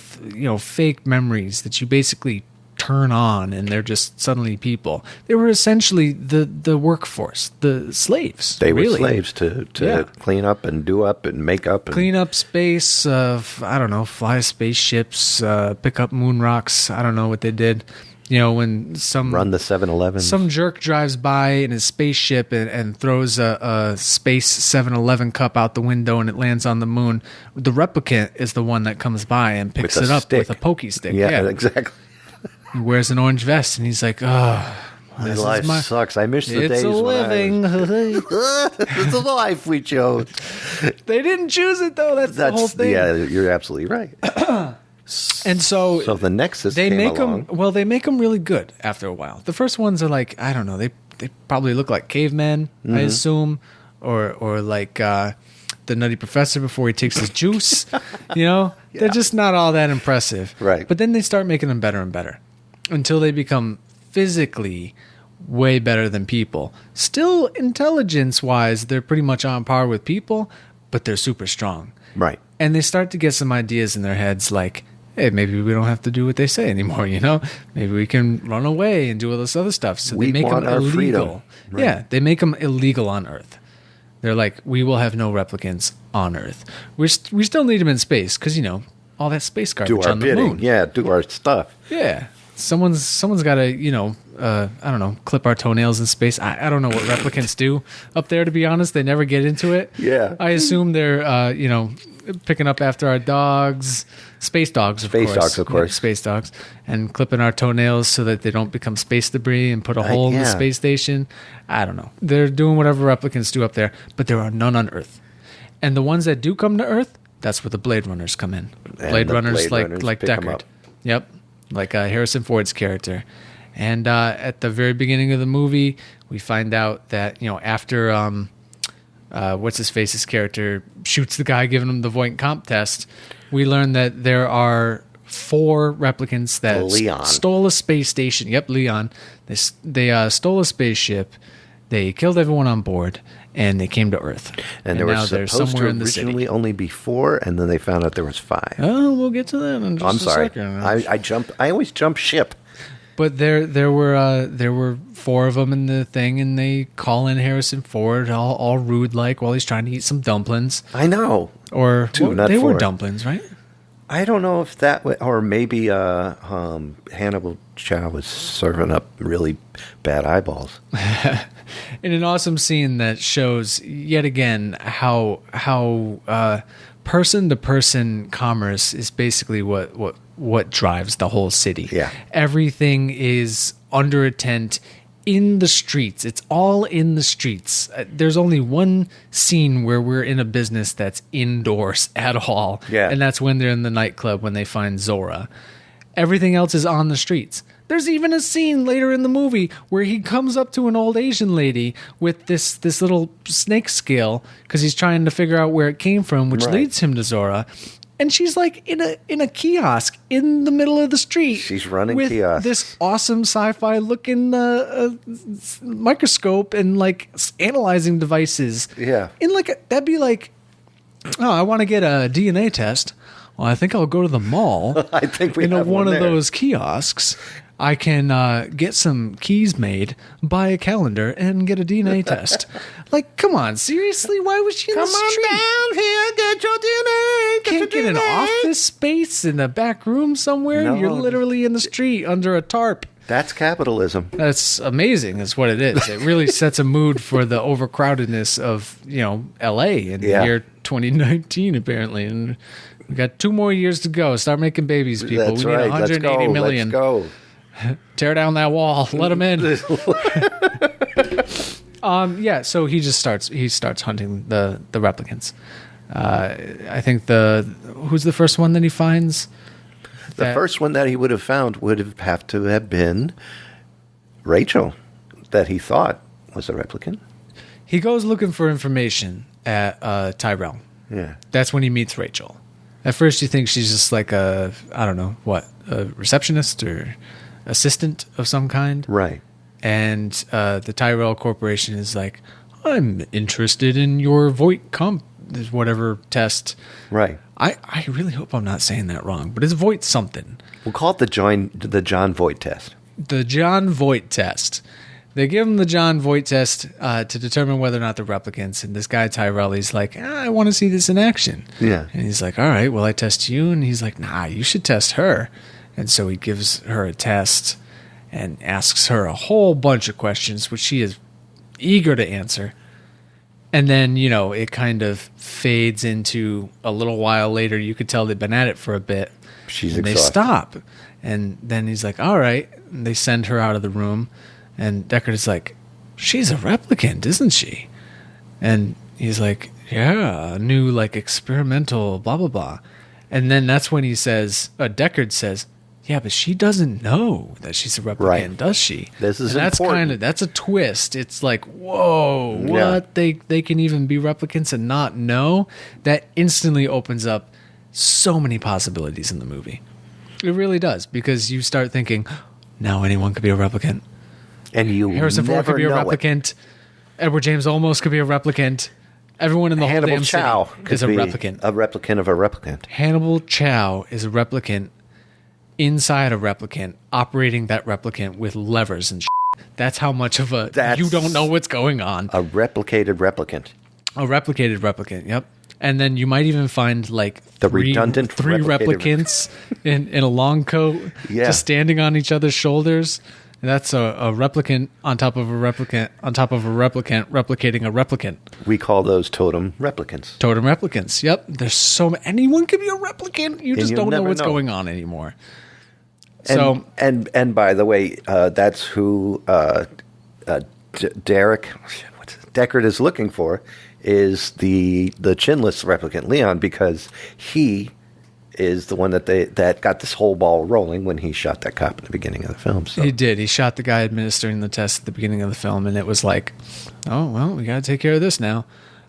fake memories that you basically turn on, and they're just suddenly people. They were essentially the workforce, the slaves. They were slaves to clean up and do up and make up. Clean up space, fly spaceships, pick up moon rocks. I don't know what they did. When run the 7-Eleven. Some jerk drives by in his spaceship and throws a space 7-Eleven cup out the window and it lands on the moon. The replicant is the one that comes by and picks it up with a pokey stick. Yeah, exactly. He wears an orange vest and he's like, oh, my life sucks. I miss the days it's a living. It's a life we chose. They didn't choose it, though. That's the whole thing. Yeah, you're absolutely right. And so the Nexus they came make along. them. Well, they make them really good after a while. The first ones are like, I don't know. They probably look like cavemen, I assume, or like the Nutty Professor before he takes his juice. They're just not all that impressive. Right. But then they start making them better and better until they become physically way better than people. Still, intelligence-wise, they're pretty much on par with people, but they're super strong. Right. And they start to get some ideas in their heads like, hey, maybe we don't have to do what they say anymore, Maybe we can run away and do all this other stuff. So they make them illegal. Freedom. Right. Yeah, they make them illegal on Earth. They're like, we will have no replicants on Earth. We still need them in space because, all that space garbage on the moon. Yeah, do our stuff. Yeah. Someone's got to, I don't know, clip our toenails in space. I don't know what replicants do up there, to be honest. They never get into it. Yeah. I assume they're, picking up after our dogs, space dogs, of course. Yeah, space dogs, and clipping our toenails so that they don't become space debris and put a hole in the space station. I don't know. They're doing whatever replicants do up there, but there are none on Earth. And the ones that do come to Earth, that's where the Blade Runners come in. Blade Runners like Deckard. Yep. Like Harrison Ford's character. And at the very beginning of the movie, we find out that, after what's-his-face's character shoots the guy giving him the Voight Comp test, we learn that there are 4 replicants that stole a space station. Yep, Leon. They stole a spaceship. They killed everyone on board, and they came to Earth. And there were supposed to originally only be 4, and then they found out there was 5. Oh, we'll get to that in just I'm a sorry. second. I always jump ship. But there were 4 of them in the thing, and they call in Harrison Ford all rude like while he's trying to eat some dumplings. I know. Or 2, not they 4. were dumplings, right? I don't know if that or maybe Hannibal Chow was serving up really bad eyeballs. In an awesome scene that shows yet again how person to person commerce is basically what drives the whole city. Yeah. Everything is under a tent in the streets. It's all in the streets. There's only one scene where we're in a business that's indoors at all. Yeah. And that's when they're in the nightclub when they find Zora. Everything else is on the streets. There's even a scene later in the movie where he comes up to an old Asian lady with this little snake scale because he's trying to figure out where it came from, which leads him to Zora. and she's like in a kiosk in the middle of the street. She's running with kiosks. This awesome sci-fi looking microscope and like analyzing devices. Yeah. In like that'd be like, oh, I want to get a DNA test. Well, I think I'll go to the mall. I think we in have one of there. those kiosks. I can get some keys made, buy a calendar, and get a DNA test. Like, come on, seriously? Why was she in the street? Come on down here, get your DNA. Can't get an office space in a back room somewhere? No. You're literally in the street under a tarp. That's capitalism. That's amazing, is what it is. It really sets a mood for the overcrowdedness of, L.A. in the year 2019, apparently. And we got 2 more years to go. Start making babies, people. That's We need right. 180 million. Let's go. Tear down that wall. Let them in. So he starts hunting the replicants. I think who's the first one that he finds? The first one that he would have found would have to have been Rachel, that he thought was a replicant. He goes looking for information at Tyrell. Yeah. That's when he meets Rachel. At first you think she's just like a receptionist or assistant of some kind. Right. And the Tyrell Corporation is like, I'm interested in your Voight comp, whatever test. Right. I really hope I'm not saying that wrong, but it's Voight something. We'll call it the John Voight test. The John Voight test. They give him the John Voight test to determine whether or not they're replicants. And this guy, Tyrell, he's like, I want to see this in action. Yeah. And he's like, all right, well, I test you. And he's like, nah, you should test her. And so he gives her a test and asks her a whole bunch of questions, which she is eager to answer. And then, it kind of fades into a little while later. You could tell they've been at it for a bit. She's and exhausted. They stop. And then he's like, all right. And they send her out of the room. And Deckard is like, she's a replicant, isn't she? And he's like, yeah, new like experimental blah, blah, blah. And then that's when he says, Deckard says, yeah, but she doesn't know that she's a replicant, Right. does she? This is and that's important. that's a twist. It's like, whoa, what? Yeah. They can even be replicants and not know? That instantly opens up so many possibilities in the movie. It really does, because you start thinking, now anyone could be a replicant. And you Harrison Ford never could be a know replicant. Edward James Olmos could be a replicant. Everyone in the whole Hannibal damn Chow city is could a be replicant. a replicant of a replicant. Hannibal Chow is a replicant inside a replicant, operating that replicant with levers and shit. That's how much of you don't know what's going on. A replicated replicant. A replicated replicant, yep. And then you might even find like three replicants in a long coat, just standing on each other's shoulders. And that's a replicant on top of a replicant on top of a replicant replicating a replicant. We call those totem replicants. Totem replicants, yep. There's anyone can be a replicant. You just don't know what's going on anymore. So and by the way, that's who Deckard is looking for, is the chinless replicant Leon, because he is the one that got this whole ball rolling when he shot that cop in the beginning of the film. So. He did. He shot the guy administering the test at the beginning of the film, and it was like, oh well, we got to take care of this now.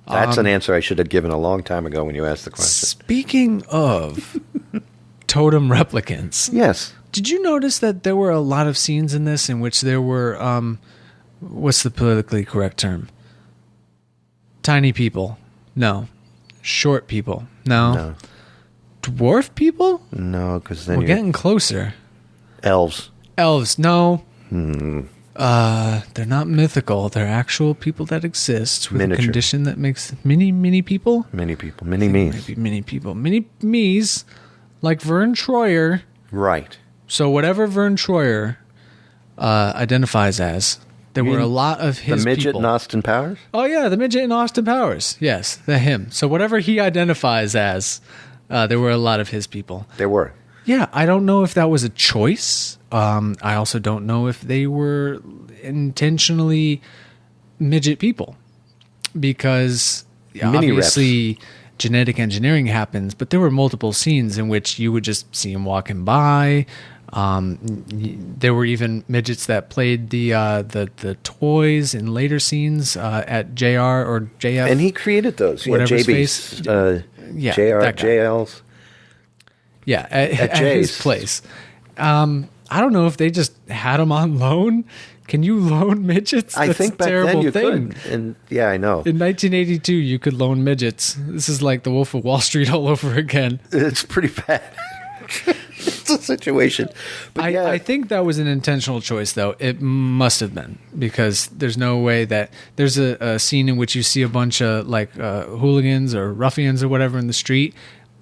That's an answer I should have given a long time ago when you asked the question. Speaking of totem replicants, yes. Did you notice that there were a lot of scenes in this in which there were, what's the politically correct term? Tiny people? No. Short people? No. Dwarf people? No, because then we're getting closer. Elves? No. They're not mythical. They're actual people that exist with a condition that makes mini people? Mini people. Mini me's. Maybe mini people. Mini me's, like Vern Troyer. Right. So whatever Vern Troyer identifies as, there were a lot of his the midget people. in Austin Powers? Oh yeah, the midget in Austin Powers. Yes, him. So whatever he identifies as, there were a lot of his people. There were. Yeah, I don't know if that was a choice. I also don't know if they were intentionally midget people, because obviously genetic engineering happens, but there were multiple scenes in which you would just see him walking by. There were even midgets that played the toys in later scenes at JR or JF. And he created those. Whatever JB's, JR, JL's. Yeah, at his Jay's place. I don't know if they just had him on loan. Can you loan midgets? I That's think a back terrible then you thing. could. And yeah, I know. In 1982, you could loan midgets. This is like the Wolf of Wall Street all over again. It's pretty bad. It's a situation. But yeah. I think that was an intentional choice, though. It must have been, because there's no way that there's a scene in which you see a bunch of hooligans or ruffians or whatever in the street,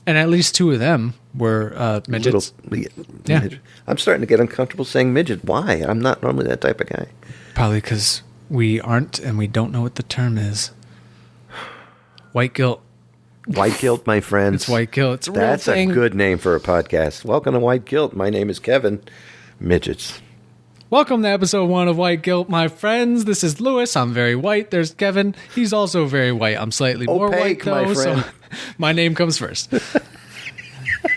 and at least two of them were midgets. Yeah. Midget. I'm starting to get uncomfortable saying midget. Why? I'm not normally that type of guy. Probably because we aren't, and we don't know what the term is. White guilt. White Guilt, my friends. It's White Guilt. It's a real That's thing. a good name for a podcast. Welcome to White Guilt. My name is Kevin. Midgets. Welcome to episode 1 of White Guilt, my friends. This is Lewis. I'm very white. There's Kevin. He's also very white. I'm slightly more white, Opaque, though, my friend. so my name comes first.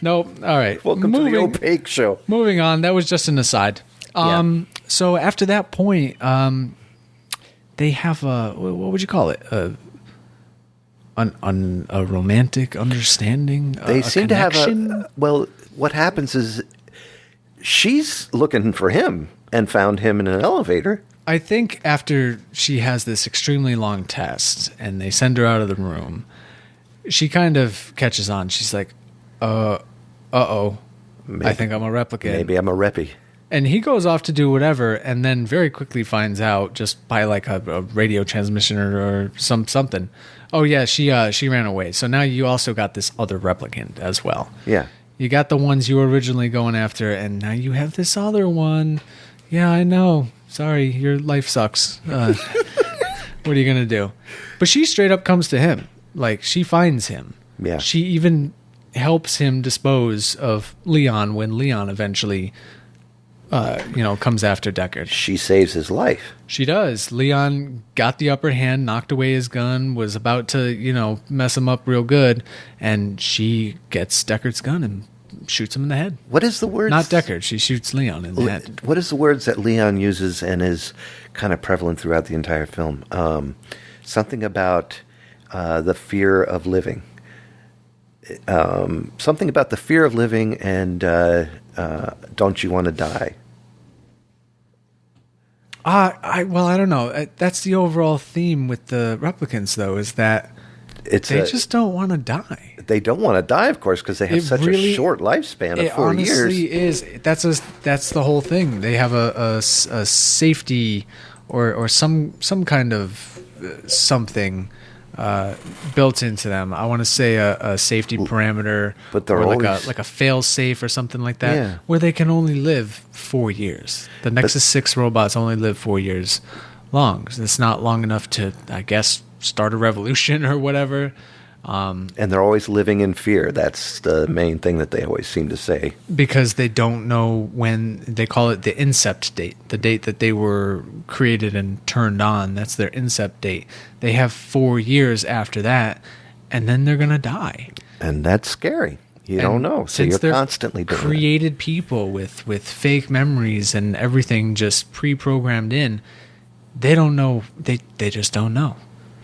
Nope. All right. Welcome to the Opaque Show. Moving on. That was just an aside. So after that point, they have a, what would you call it? A romantic understanding. They seem to have a. Well, what happens is she's looking for him and found him in an elevator. I think after she has this extremely long test and they send her out of the room, she kind of catches on. She's like, uh-oh, I think I'm a replicant. Maybe I'm a reppy. And he goes off to do whatever, and then very quickly finds out just by like a radio transmission or something. Oh yeah, she ran away. So now you also got this other replicant as well. Yeah. You got the ones you were originally going after, and now you have this other one. Yeah, I know. Sorry, your life sucks. What are you gonna do? But she straight up comes to him. Like, she finds him. Yeah. She even helps him dispose of Leon when Leon eventually comes after Deckard. She saves his life. She does. Leon got the upper hand, knocked away his gun, was about to, mess him up real good, and she gets Deckard's gun and shoots him in the head. What is the word? Not Deckard. She shoots Leon in the head. What is the words that Leon uses and is kind of prevalent throughout the entire film? Something about the fear of living. Something about the fear of living and don't you want to die? I don't know. That's the overall theme with the replicants, though, is that they just don't want to die. They don't want to die, of course, because they have such a short lifespan of 4 years. It honestly is. That's the whole thing. They have a safety or some kind of something built into them. I want to say a safety parameter, but they're or always, like a fail safe or something like that, yeah, where they can only live 4 years. The Nexus 6 robots only live 4 years long. So it's not long enough to, I guess, start a revolution or whatever. And they're always living in fear. That's the main thing that they always seem to say. Because they don't know when. They call it the incept date, the date that they were created and turned on. That's their incept date. They have 4 years after that, and then they're going to die. And that's scary. You don't know. So you're constantly doing created people with fake memories and everything just pre-programmed in. They don't know. They just don't know.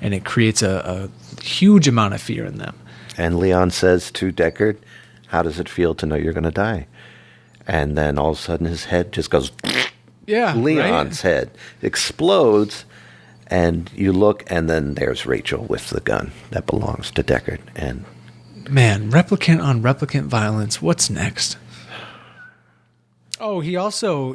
And it creates a huge amount of fear in them. And Leon says to Deckard, how does it feel to know you're going to die? And then all of a sudden his head just goes... Yeah, Leon's head explodes, and you look, and then there's Rachel with the gun that belongs to Deckard. And man, replicant on replicant violence. What's next? Oh, he also,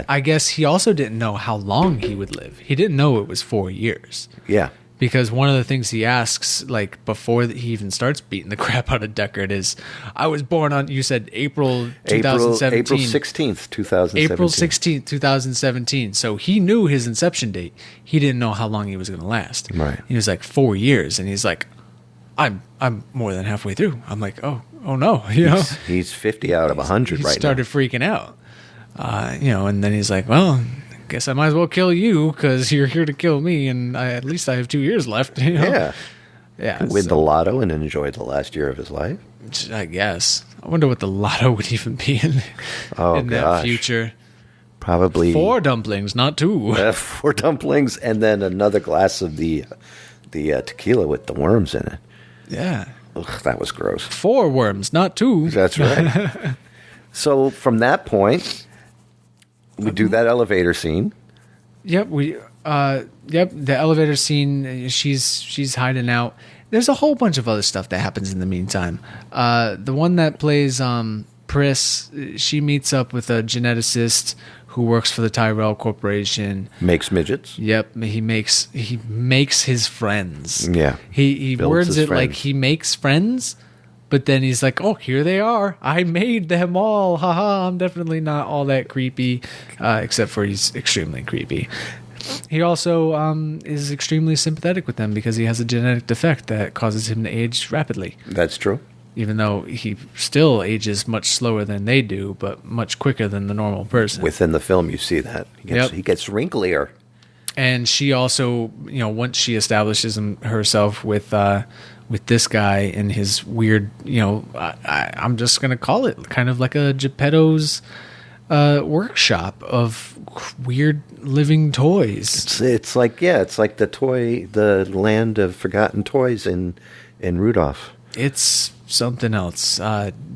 I guess he also didn't know how long he would live. He didn't know it was 4 years. Yeah. Because one of the things he asks, like, before he even starts beating the crap out of Deckard is, I was born on, you said April 2017. April 16th, 2017. April 16th, 2017. So he knew his inception date. He didn't know how long he was going to last. Right. He was like 4 years, and he's like, I'm more than halfway through. I'm like, oh no. He's 50 out of 100 right now. He started freaking out. And then he's like, well, guess I might as well kill you because you're here to kill me, and at least I have 2 years left. Yeah. Win So, the lotto and enjoy the last year of his life. I guess. I wonder what the lotto would even be in that future. Probably 4 dumplings, not 2. 4 dumplings, and then another glass of the tequila with the worms in it. Yeah. Ugh, that was gross. 4 worms, not 2. That's right. So from that point, we do that elevator scene. Yep, the elevator scene, she's hiding out. There's a whole bunch of other stuff that happens in the meantime. The one that plays Pris, she meets up with a geneticist who works for the Tyrell Corporation. Makes midgets. Yep, he makes his friends. Yeah. He words it like he makes friends, but then he's like, "Oh, here they are. I made them all. Haha, I'm definitely not all that creepy, except for he's extremely creepy." He also is extremely sympathetic with them because he has a genetic defect that causes him to age rapidly. That's true. Even though he still ages much slower than they do, but much quicker than the normal person. Within the film, you see that. He gets wrinklier. And she also, once she establishes herself with this guy and his weird, I'm just going to call it kind of like a Geppetto's workshop of weird living toys. It's like the land of forgotten toys in Rudolph. It's something else.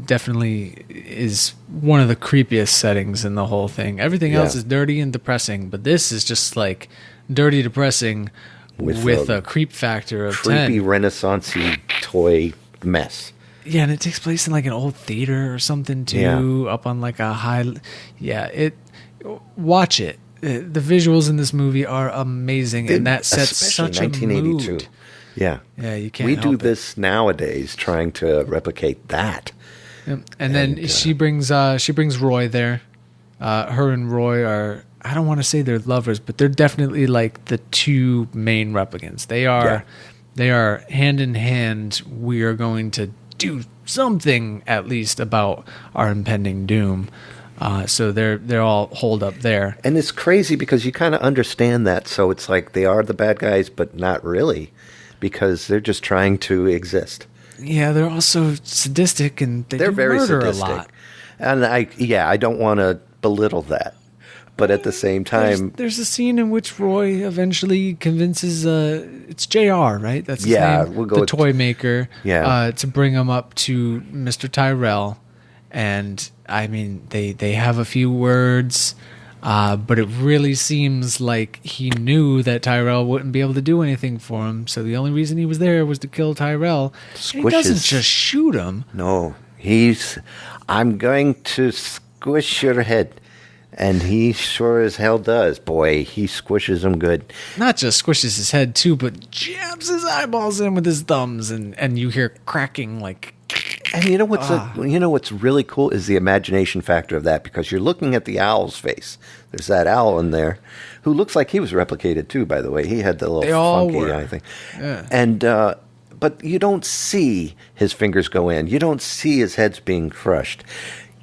Definitely is one of the creepiest settings in the whole thing. Everything else is dirty and depressing, but this is just like dirty, depressing with a creep factor of creepy 10. Renaissance-y toy mess. Yeah, and it takes place in like an old theater or something too, up on like a high. Yeah, watch it. The visuals in this movie are amazing, and that sets such a 1982. Mood. Yeah, you can't. We do this nowadays, trying to replicate that. And then she brings Roy there. Her and Roy are. I don't want to say they're lovers, but they're definitely like the 2 main replicants. They are. They are hand in hand. We are going to do something at least about our impending doom. So they're all holed up there. And it's crazy because you kind of understand that. So it's like they are the bad guys, but not really, because they're just trying to exist. Yeah, they're also sadistic and they're very murder sadistic. A lot. And I don't want to belittle that. But at the same time, there's a scene in which Roy eventually convinces it's JR, right? That's his name. We'll go the toy maker. Yeah. To bring him up to Mr. Tyrell, and I mean they have a few words, but it really seems like he knew that Tyrell wouldn't be able to do anything for him. So the only reason he was there was to kill Tyrell. And he doesn't just shoot him. No, I'm going to squish your head. And he sure as hell does. Boy, he squishes him good. Not just squishes his head, too, but jabs his eyeballs in with his thumbs, and you hear cracking like... And you know what's really cool is the imagination factor of that, because you're looking at the owl's face. There's that owl in there, who looks like he was replicated, too, by the way. He had the little funky eye thing. Yeah. And, but you don't see his fingers go in. You don't see his head's being crushed.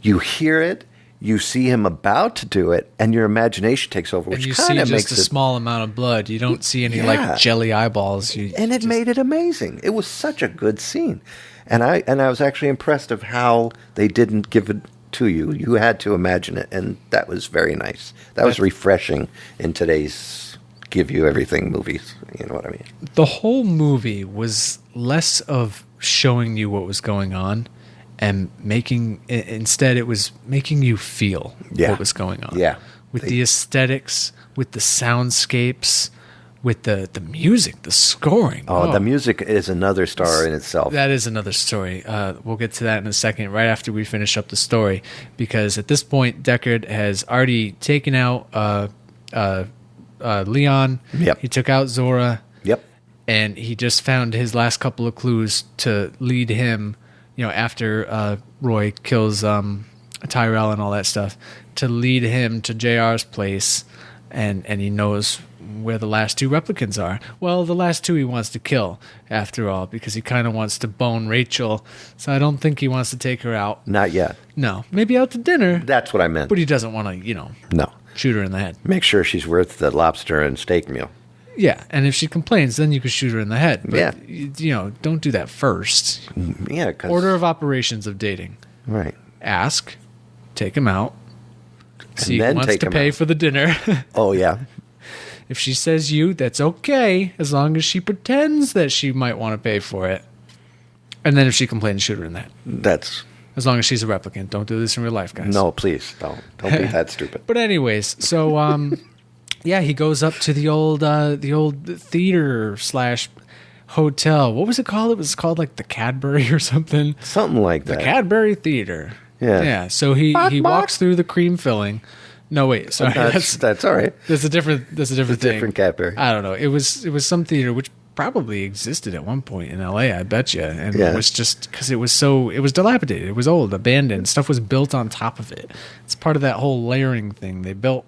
You hear it. You see him about to do it, and your imagination takes over, which kind of makes just a small amount of blood. You don't see any like jelly eyeballs. And it made it amazing. It was such a good scene, and I was actually impressed of how they didn't give it to you. You had to imagine it, and that was very nice. That was refreshing in today's give you everything movies. You know what I mean? The whole movie was less of showing you what was going on. And instead, it was making you feel what was going on. Yeah. With the aesthetics, with the soundscapes, with the music, the scoring. Oh, the music is another star in itself. That is another story. We'll get to that in a second, right after we finish up the story. Because at this point, Deckard has already taken out Leon. Yep. He took out Zora. Yep. And he just found his last couple of clues to lead him, after Roy kills Tyrell and all that stuff, to lead him to JR's place, and he knows where the last 2 replicants are. Well, the last 2 he wants to kill, after all, because he kind of wants to bone Rachel, so I don't think he wants to take her out. Not yet. No. Maybe out to dinner. That's what I meant. But he doesn't want to, no, shoot her in the head. Make sure she's worth the lobster and steak meal. Yeah, and if she complains, then you can shoot her in the head. But, don't do that first. Yeah. Order of operations of dating. Right. Ask, take him out, see who wants to pay for the dinner. Oh, yeah. If she says that's okay, as long as she pretends that she might want to pay for it. And then if she complains, shoot her in that. That's As long as she's a replicant. Don't do this in real life, guys. no, please don't be that stupid. But anyways, so yeah, he goes up to the old theater / hotel. What was it called? It was called like the Cadbury or something. Something like that. The Cadbury Theater. Yeah. Yeah. So he walks through the cream filling. No, wait, sorry. That's all right. That's a different thing. Different Cadbury. I don't know. It was some theater which probably existed at one point in LA, I bet you. And Yeah. it was just because it was dilapidated. It was old, abandoned. Stuff was built on top of it. It's part of that whole layering thing. They built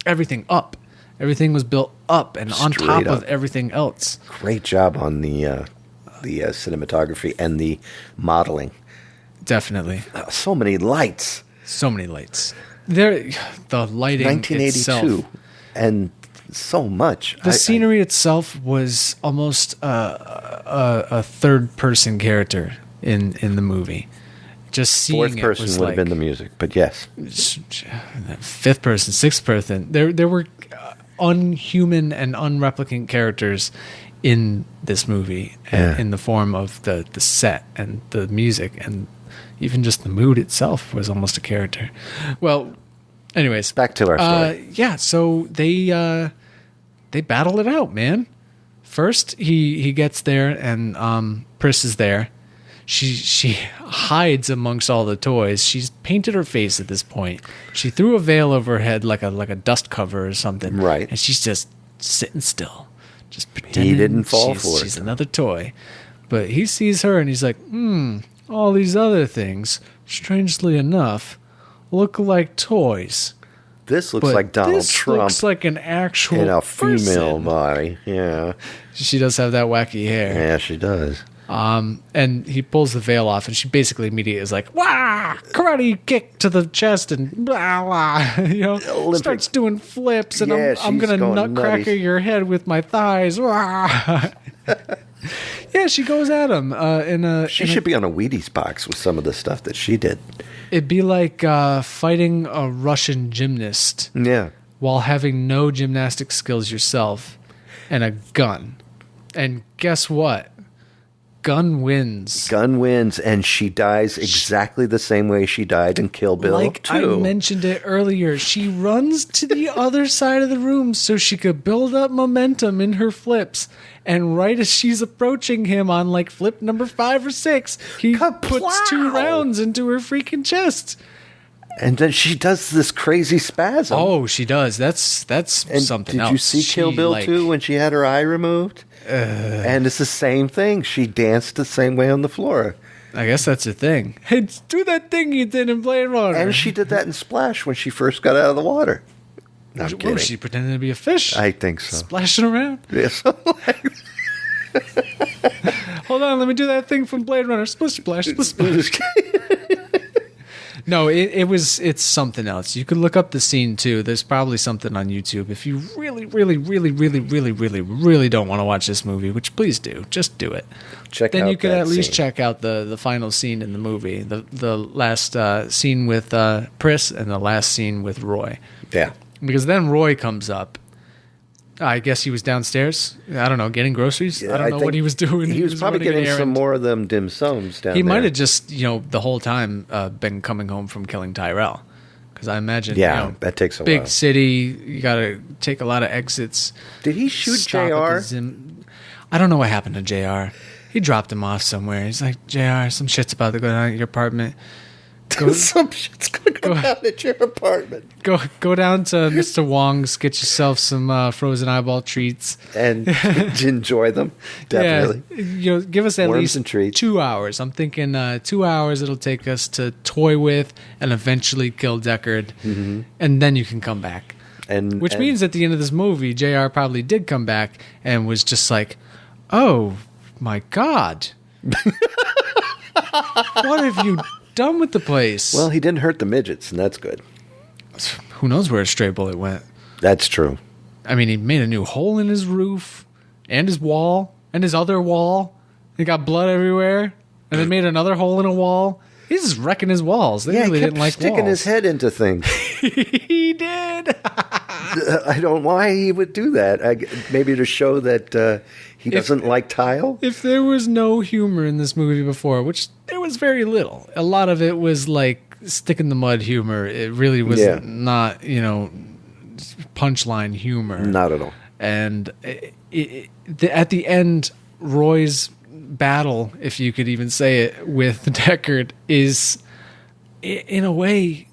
everything up. Everything was built up and on Straight top up. of everything else. Great job on the cinematography and the modeling. Definitely. So many lights. So many lights. The lighting 1982, itself. and so much. The scenery itself was almost a third-person character in the movie. Just seeing Fourth it person was would like have been the music, but yes. fifth person, sixth person. There were unhuman and unreplicant characters in this movie, in the form of the set and the music, and even just the mood itself was almost a character. Well, anyways, Back to our story. yeah, so they battle it out, man. First, he gets there, and Pris is there. She hides amongst all the toys. She's painted her face at this point. She threw a veil over her head like a dust cover or something. Right. And she's just sitting still, just pretending He didn't fall she's, for it. she's another toy. But he sees her and he's like, all these other things, strangely enough, look like toys. This looks But like Donald this Trump looks like an actual in a female person. body. Yeah. She does have that wacky hair. Yeah, she does. And he pulls the veil off, and she basically immediately is like, "Wah! Karate kick to the chest," and blah blah. Olympic. Starts doing flips, and Yeah, I'm she's gonna going nutcracker nutty. your head with my thighs. Wah! Yeah, she goes at him. She should be on a Wheaties box with some of the stuff that she did. It'd be like fighting a Russian gymnast Yeah. while having no gymnastic skills yourself, and a gun. And guess what? Gun wins. Gun wins, and she dies exactly the same way she died in Kill Bill Like 2. I mentioned it earlier, she runs to the other side of the room so she could build up momentum in her flips. And right as she's approaching him on like flip number 5 or 6, he puts 2 rounds into her freaking chest. And then she does this crazy spasm. Oh, she does. That's and something did else. you see Kill Bill 2 when she had her eye removed? And it's the same thing. She danced the same way on the floor. I guess that's a thing. Hey, do that thing you did in Blade Runner. And she did that in Splash when she first got out of the water. No, I'm What kidding. was she pretending to be a fish? I think so. Splashing around? Yes. Hold on, let me do that thing from Blade Runner. Splish splash, splish splash. No, it's something else. You could look up the scene too. There's probably something on YouTube if you really, really, really, really, really, really, really don't want to watch this movie, which please do. Just do it. Then you could at least check out the final scene in the movie, the last scene with Pris and the last scene with Roy. Yeah. Because then Roy comes up. I guess he was downstairs. I don't know, getting groceries. Yeah, I don't know what he was doing. He was probably running an getting some errand. more of them dim sums down He there. might have just, the whole time been coming home from killing Tyrell. Because I imagine, that takes a big while. city, you got to take a lot of exits. Did he shoot Stop at the JR? I don't know what happened to JR. He dropped him off somewhere. He's like, JR, some shit's about to go down at your apartment. Go, Some shit's going to go down at your apartment. go down to Mr. Wong's, get yourself some frozen eyeball treats. And enjoy them. Definitely. Yeah, give us at Worms least and treats. 2 hours. I'm thinking 2 hours it'll take us to toy with and eventually kill Deckard. Mm-hmm. And then you can come back. Which And- means at the end of this movie, JR probably did come back and was just like, oh my God. What have you done with the place? Well, he didn't hurt the midgets, and that's good. Who knows where a stray bullet went? That's true. I mean, he made a new hole in his roof and his wall and his other wall. He got blood everywhere. And then made another hole in a wall. He's just wrecking his walls. They Yeah, really he kept didn't like sticking walls. his head into things. He did. I don't know why he would do that. Maybe to show that he doesn't like tile. If there was no humor in this movie before, which there was very little, a lot of it was like stick in the mud humor. It really was not, punchline humor. Not at all. And at the end, Roy's battle, if you could even say it, with Deckard is, in a way,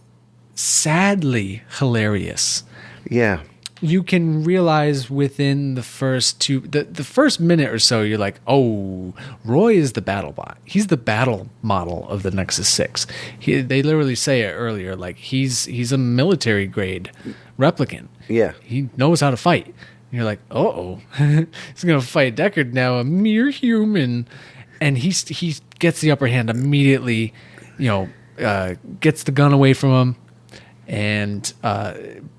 sadly hilarious. Yeah. You can realize within the first the first minute or so, you're like, oh, Roy is the battle bot. He's the battle model of the Nexus 6. They literally say it earlier, like he's a military grade replicant. Yeah. He knows how to fight. And you're like, uh-oh, he's going to fight Deckard now, a mere human. And he gets the upper hand immediately, gets the gun away from him and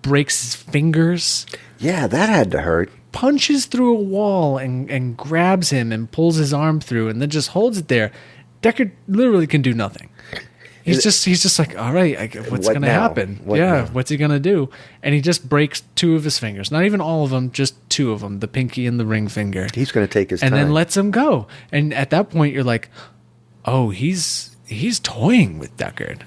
breaks his fingers. Yeah, that had to hurt. Punches through a wall and grabs him and pulls his arm through and then just holds it there. Deckard literally can do nothing. He's just like, all right, what's going to happen? What's he going to do? And he just breaks 2 of his fingers. Not even all of them, just 2 of them, the pinky and the ring finger. He's going to take his time. And then lets him go. And at that point, you're like, oh, he's toying with Deckard.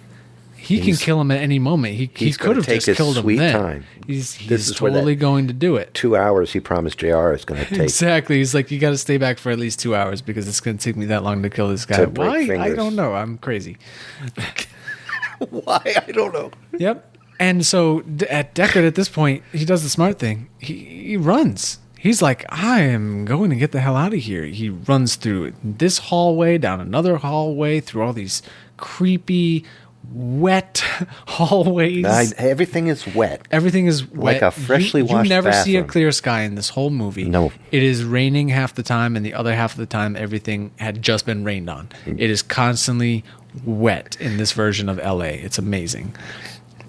He can kill him at any moment. He could have just killed him then. Time. He's totally going to do it. 2 hours he promised JR is going to take. Exactly. He's like, you got to stay back for at least 2 hours because it's going to take me that long to kill this guy. Why? I don't know. I'm crazy. Why? I don't know. Yep. And so at Deckard at this point, he does the smart thing. He runs. He's like, I am going to get the hell out of here. He runs through this hallway, down another hallway, through all these creepy, wet hallways. Everything is wet. Everything is wet. Like a freshly washed You never see a bathroom. clear sky in this whole movie. No. It is raining half the time, and the other half of the time, everything had just been rained on. It is constantly wet in this version of LA. It's amazing.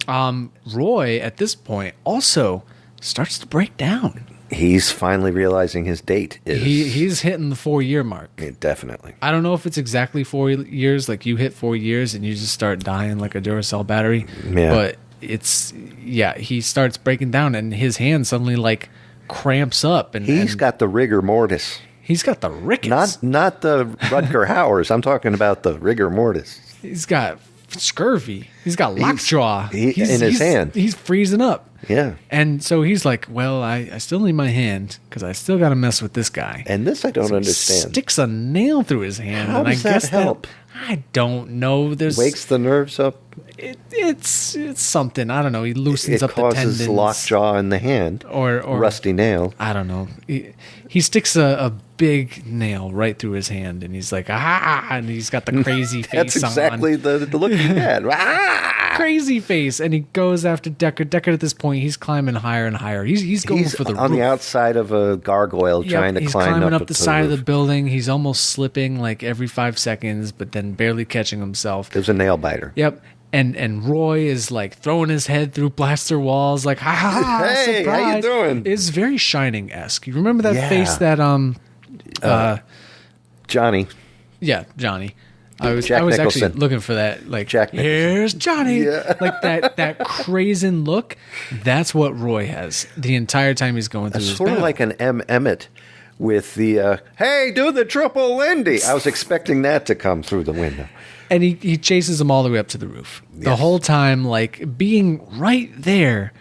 Roy, at this point, also starts to break down. He's finally realizing his date is... He's hitting the 4-year mark. Yeah, definitely. I don't know if it's exactly 4 years, like you hit 4 years and you just start dying like a Duracell battery. Yeah. But he starts breaking down and his hand suddenly like cramps up. And He's got the rigor mortis. He's got the rickets. Not the Rutger Hauers. I'm talking about the rigor mortis. He's got scurvy. He's got lockjaw. In his hand. He's freezing up. Yeah. And so he's like, well, I still need my hand because I still got to mess with this guy. And this I don't understand. Sticks a nail through his hand. How and does I guess that help? I don't know. Wakes the nerves up. It's something. I don't know. He loosens up the tendons. It causes lockjaw in the hand. Or rusty nail. I don't know. He sticks a big nail right through his hand, and he's like, ah, and he's got the crazy face on. That's exactly the look he had. Crazy face, and he goes after Deckard. Deckard at this point, he's climbing higher and higher. He's going for the on roof. The outside of a gargoyle trying to he's climb climbing up the side roof. of the building. He's almost slipping like every 5 seconds, but then barely catching himself. There's a nail biter. Yep. And Roy is like throwing his head through plaster walls, like, ha ha ha, hey, surprise. how you doing? It's very Shining-esque. You remember that face that Johnny. Yeah, Johnny. I was Nicholson. actually looking for that. Like, Jack Nicholson. Here's Johnny. Yeah. Like that crazen look. That's what Roy has the entire time he's going through this Sort of battle. like an M. Emmett with the, hey, do the triple Lindy. I was expecting that to come through the window. And he chases him all the way up to the roof. Yes. The whole time, like, being right there.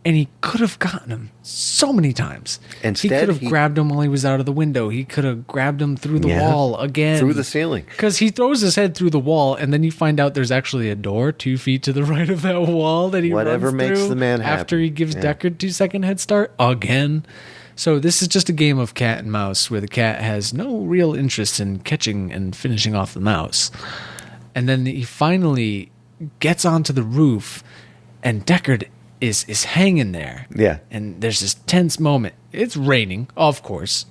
And he could have gotten him so many times. Instead, he could have grabbed him while he was out of the window. He could have grabbed him through the wall again. Through the ceiling. Because he throws his head through the wall, and then you find out there's actually a door 2 feet to the right of that wall that he Whatever runs makes through the man happy. after he gives Deckard 2-second head start again. So this is just a game of cat and mouse where the cat has no real interest in catching and finishing off the mouse. And then he finally gets onto the roof, and Deckard is hanging there. Yeah. And there's this tense moment. It's raining, of course.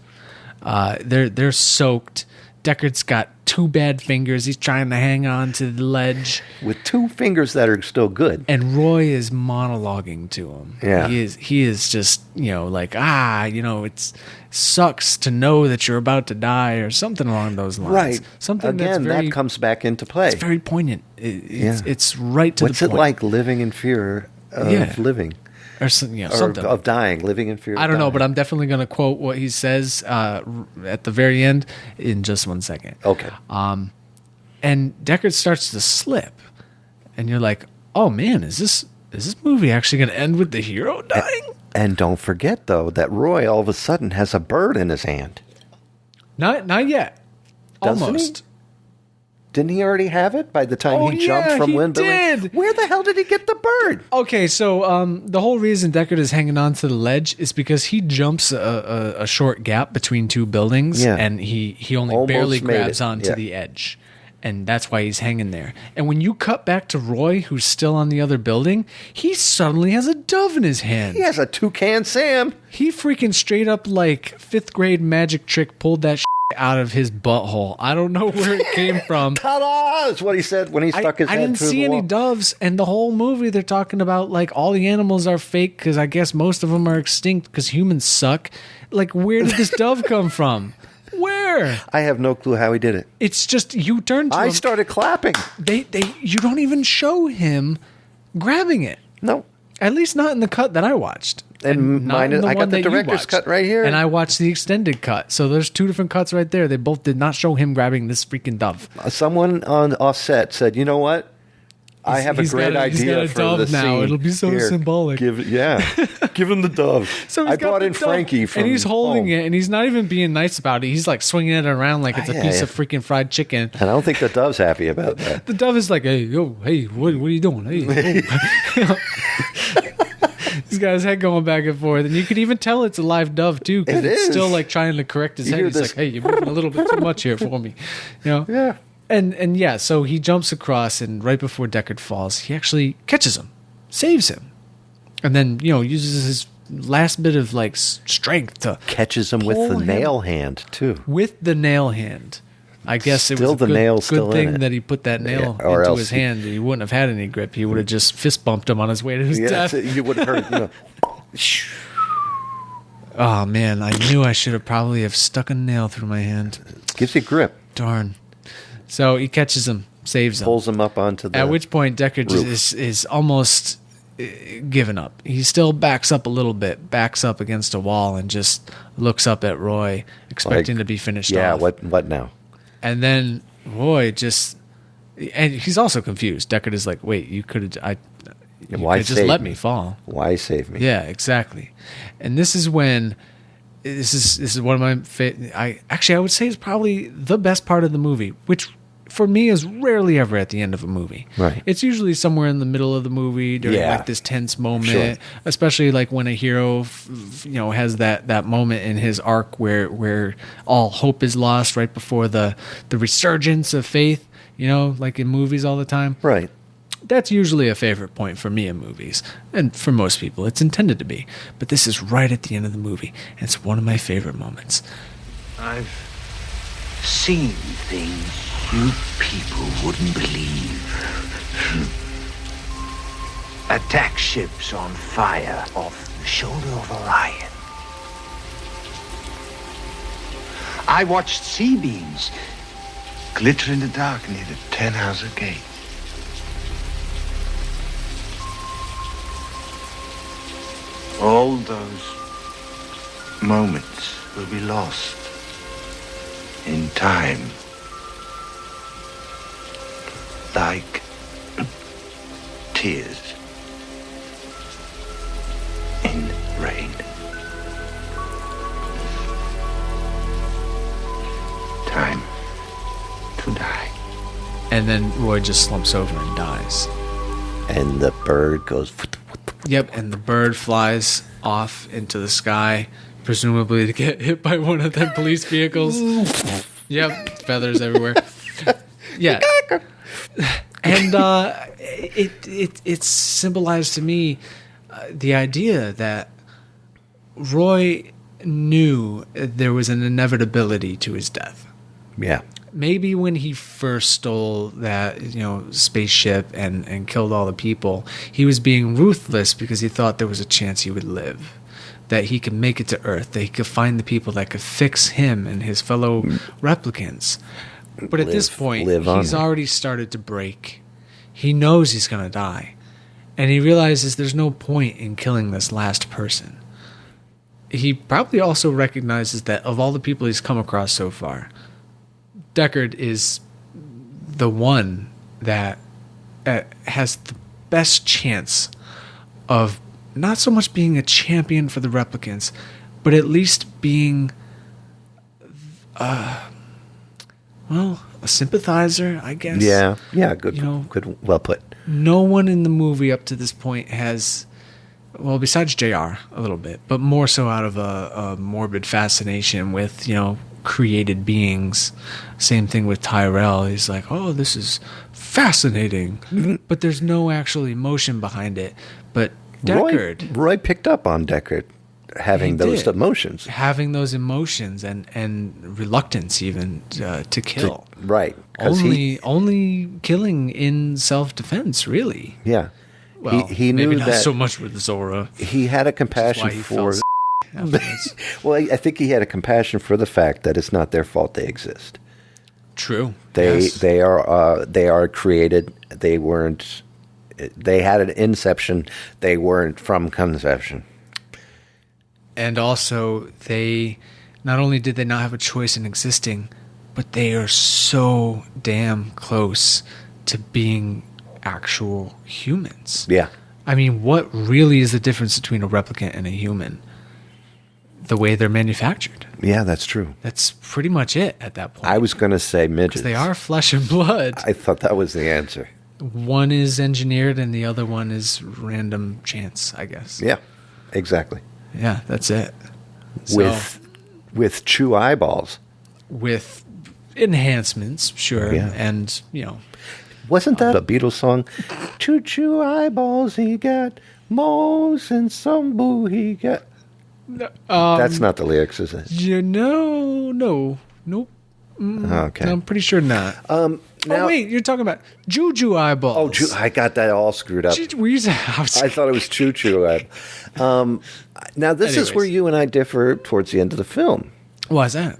They're soaked. Deckard's got 2 bad fingers. He's trying to hang on to the ledge. With 2 fingers that are still good. And Roy is monologuing to him. Yeah. He is just, like, it sucks to know that you're about to die or something along those lines. Right. Something Again, that's that comes back into play. It's very poignant. It's right to What's the point. What's it like living in fear of living. Or something. Of dying, living in fear of I don't know, dying. but I'm definitely going to quote what he says at the very end in just 1 second. Okay. And Deckard starts to slip. And you're like, oh man, is this movie actually going to end with the hero dying? And don't forget, though, that Roy all of a sudden has a bird in his hand. Not yet. Doesn't Almost. he? Didn't he already have it by the time he jumped from window? Did. Where the hell did he get the bird? Okay, so the whole reason Deckard is hanging on to the ledge is because he jumps a short gap between two buildings, and he only Almost barely made grabs it. onto the edge. And that's why he's hanging there. And when you cut back to Roy, who's still on the other building, he suddenly has a dove in his hand. He has a toucan Sam. He freaking straight up like 5th grade magic trick pulled that out of his butthole. I don't know where it came from. Ta-da! That's what he said when he stuck his I head didn't through see the any wall. doves, and the whole movie they're talking about like all the animals are fake because I guess most of them are extinct because humans suck. Like, where did this dove come from? Where? I have no clue how he did it. It's just you turn to I him. started clapping. You don't even show him grabbing it. No. At least not in the cut that I watched. And not mine in is, I one got the that you director's watched. cut right here. And I watched the extended cut. So there's 2 different cuts right there. They both did not show him grabbing this freaking dove. Someone on offset said, "You know what? I have a He's great got a idea dove for now. the scene. It'll be so Here, symbolic." Give him the dove. So he's I got brought the in dove, Frankie from and he's holding home. it, and he's not even being nice about it. He's like swinging it around like it's a Yeah, piece yeah. of freaking fried chicken. And I don't think the dove's happy about that. The dove is like, hey, what are you doing? Hey, oh. He's got his head going back and forth, and you could even tell it's a live dove too, because It it's is. still like trying to correct his You head. hear He's this- like, hey, you're moving a little bit too much here for me, you know? Yeah. And yeah, so he jumps across, and right before Deckard falls, he actually catches him, saves him, and then uses his last bit of like strength to Catches him with pull the him nail hand too. with the nail hand. I guess it Still was a the good, nail's still good in thing it. that he put that nail Yeah, or into else his he- hand. He wouldn't have had any grip. He would have just fist bumped him on his way to his Yeah, death. you would have heard. Oh man, I knew I should have probably have stuck a nail through my hand. Gives you grip. Darn. So he catches him, saves him. Pulls him up onto the. At which point Deckard roof. is almost given up. He still backs up a little bit, backs up against a wall, and just looks up at Roy, expecting to be finished Yeah. off. What now? And then Roy just, and he's also confused. Deckard is like, "Wait, you could have, Why just save let me? me fall." Why save me? Yeah, exactly. And this is when this is one of my I would say it's probably the best part of the movie, which for me is rarely ever at the end of a movie. Right. It's usually somewhere in the middle of the movie during Yeah. like this tense moment, Sure. especially like when a hero has that moment in his arc where all hope is lost right before the resurgence of faith, like in movies all the time. Right. That's usually a favorite point for me in movies. And for most people, it's intended to be. But this is right at the end of the movie. And it's one of my favorite moments. I've seen things you people wouldn't believe. Attack ships on fire off the shoulder of Orion. I watched sea beams glitter in the dark near the 10-house gate. All those moments will be lost in time. Like tears in rain. Time to die. And then Roy just slumps over and dies. And the bird goes. Yep, and the bird flies off into the sky, presumably to get hit by one of the police vehicles. Yep, feathers everywhere. Yeah. And it's symbolized to me the idea that Roy knew there was an inevitability to his death. Yeah. Maybe when he first stole that spaceship and killed all the people, he was being ruthless because he thought there was a chance he would live, that he could make it to Earth, that he could find the people that could fix him and his fellow replicants. But at this point, live on. he's already started to break. He knows he's going to die. And he realizes there's no point in killing this last person. He probably also recognizes that of all the people he's come across so far, Deckard is the one that has the best chance of not so much being a champion for the replicants, but at least being, a sympathizer, I guess. Yeah, good, good, well put. No one in the movie up to this point has, well, besides JR a little bit, but more so out of a morbid fascination with, created beings. Same thing with Tyrell. He's like, oh, this is fascinating. But there's no actual emotion behind it. But Deckard... Roy picked up on Deckard having those emotions. Having those emotions and reluctance even to kill. Right. Only killing in self-defense, really. Yeah. Well, he knew maybe not that so much with Zora. He had a compassion for... Well, I think he had a compassion for the fact that it's not their fault they exist. True. They are created. They weren't. They had an inception. They weren't from conception. And also, they not only did they not have a choice in existing, but they are so damn close to being actual humans. Yeah. I mean, what really is the difference between a replicant and a human? The way they're manufactured. Yeah, that's true. That's pretty much it at that point. I was going to say midgets. They are flesh and blood. I thought that was the answer. One is engineered and the other one is random chance, I guess. Yeah, exactly. Yeah, that's it. With chew eyeballs. With enhancements, sure. Yeah. And, Wasn't that a Beatles song? Choo-choo eyeballs he got, moles and some boo he got. That's not the lyrics, is it? Nope. Okay. No, I'm pretty sure not. Now, wait, you're talking about Juju eyeballs. Oh, I got that all screwed up. I thought it was choo-choo. Now, this is where you and I differ towards the end of the film. Why is that?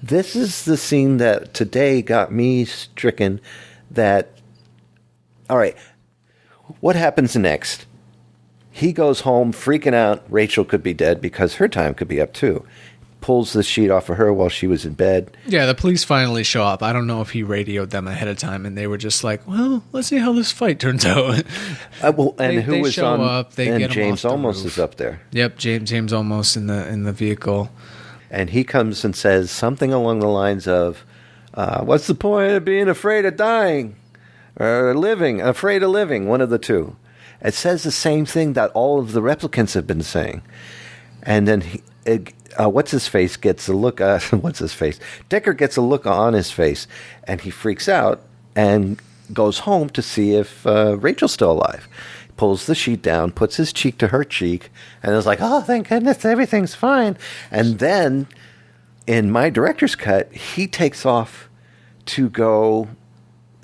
This is the scene that today got me stricken that, all right, what happens next? He goes home freaking out. Rachel could be dead because her time could be up too. Pulls the sheet off of her while she was in bed. Yeah, the police finally show up. I don't know if he radioed them ahead of time and they were just like, well, let's see how this fight turns out. Who was show on? Up, they and get James off the Olmos roof. is up there. Yep, James Olmos in the vehicle. And he comes and says something along the lines of, what's the point of being afraid of dying? Or afraid of living, one of the two. It says the same thing that all of the replicants have been saying. And then what's-his-face gets a look... what's-his-face? Deckard gets a look on his face, and he freaks out and goes home to see if Rachel's still alive. Pulls the sheet down, puts his cheek to her cheek, and is like, oh, thank goodness, everything's fine. And then, in my director's cut, he takes off to go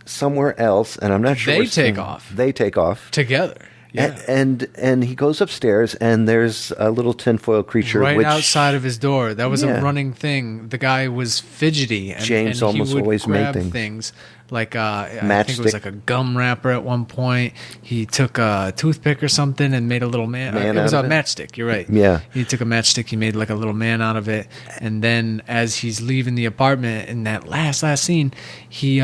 somewhere else, and I'm not sure. They take off. They take off together. Yeah. And he goes upstairs, and there's a little tinfoil creature right outside of his door. That was a running thing. The guy was fidgety, and James and almost he would always grab made things. Like I think it was like a gum wrapper at one point. He took a toothpick or something and made a little man. It was a matchstick. You're right. Yeah. He took a matchstick. He made like a little man out of it. And then as he's leaving the apartment in that last scene, he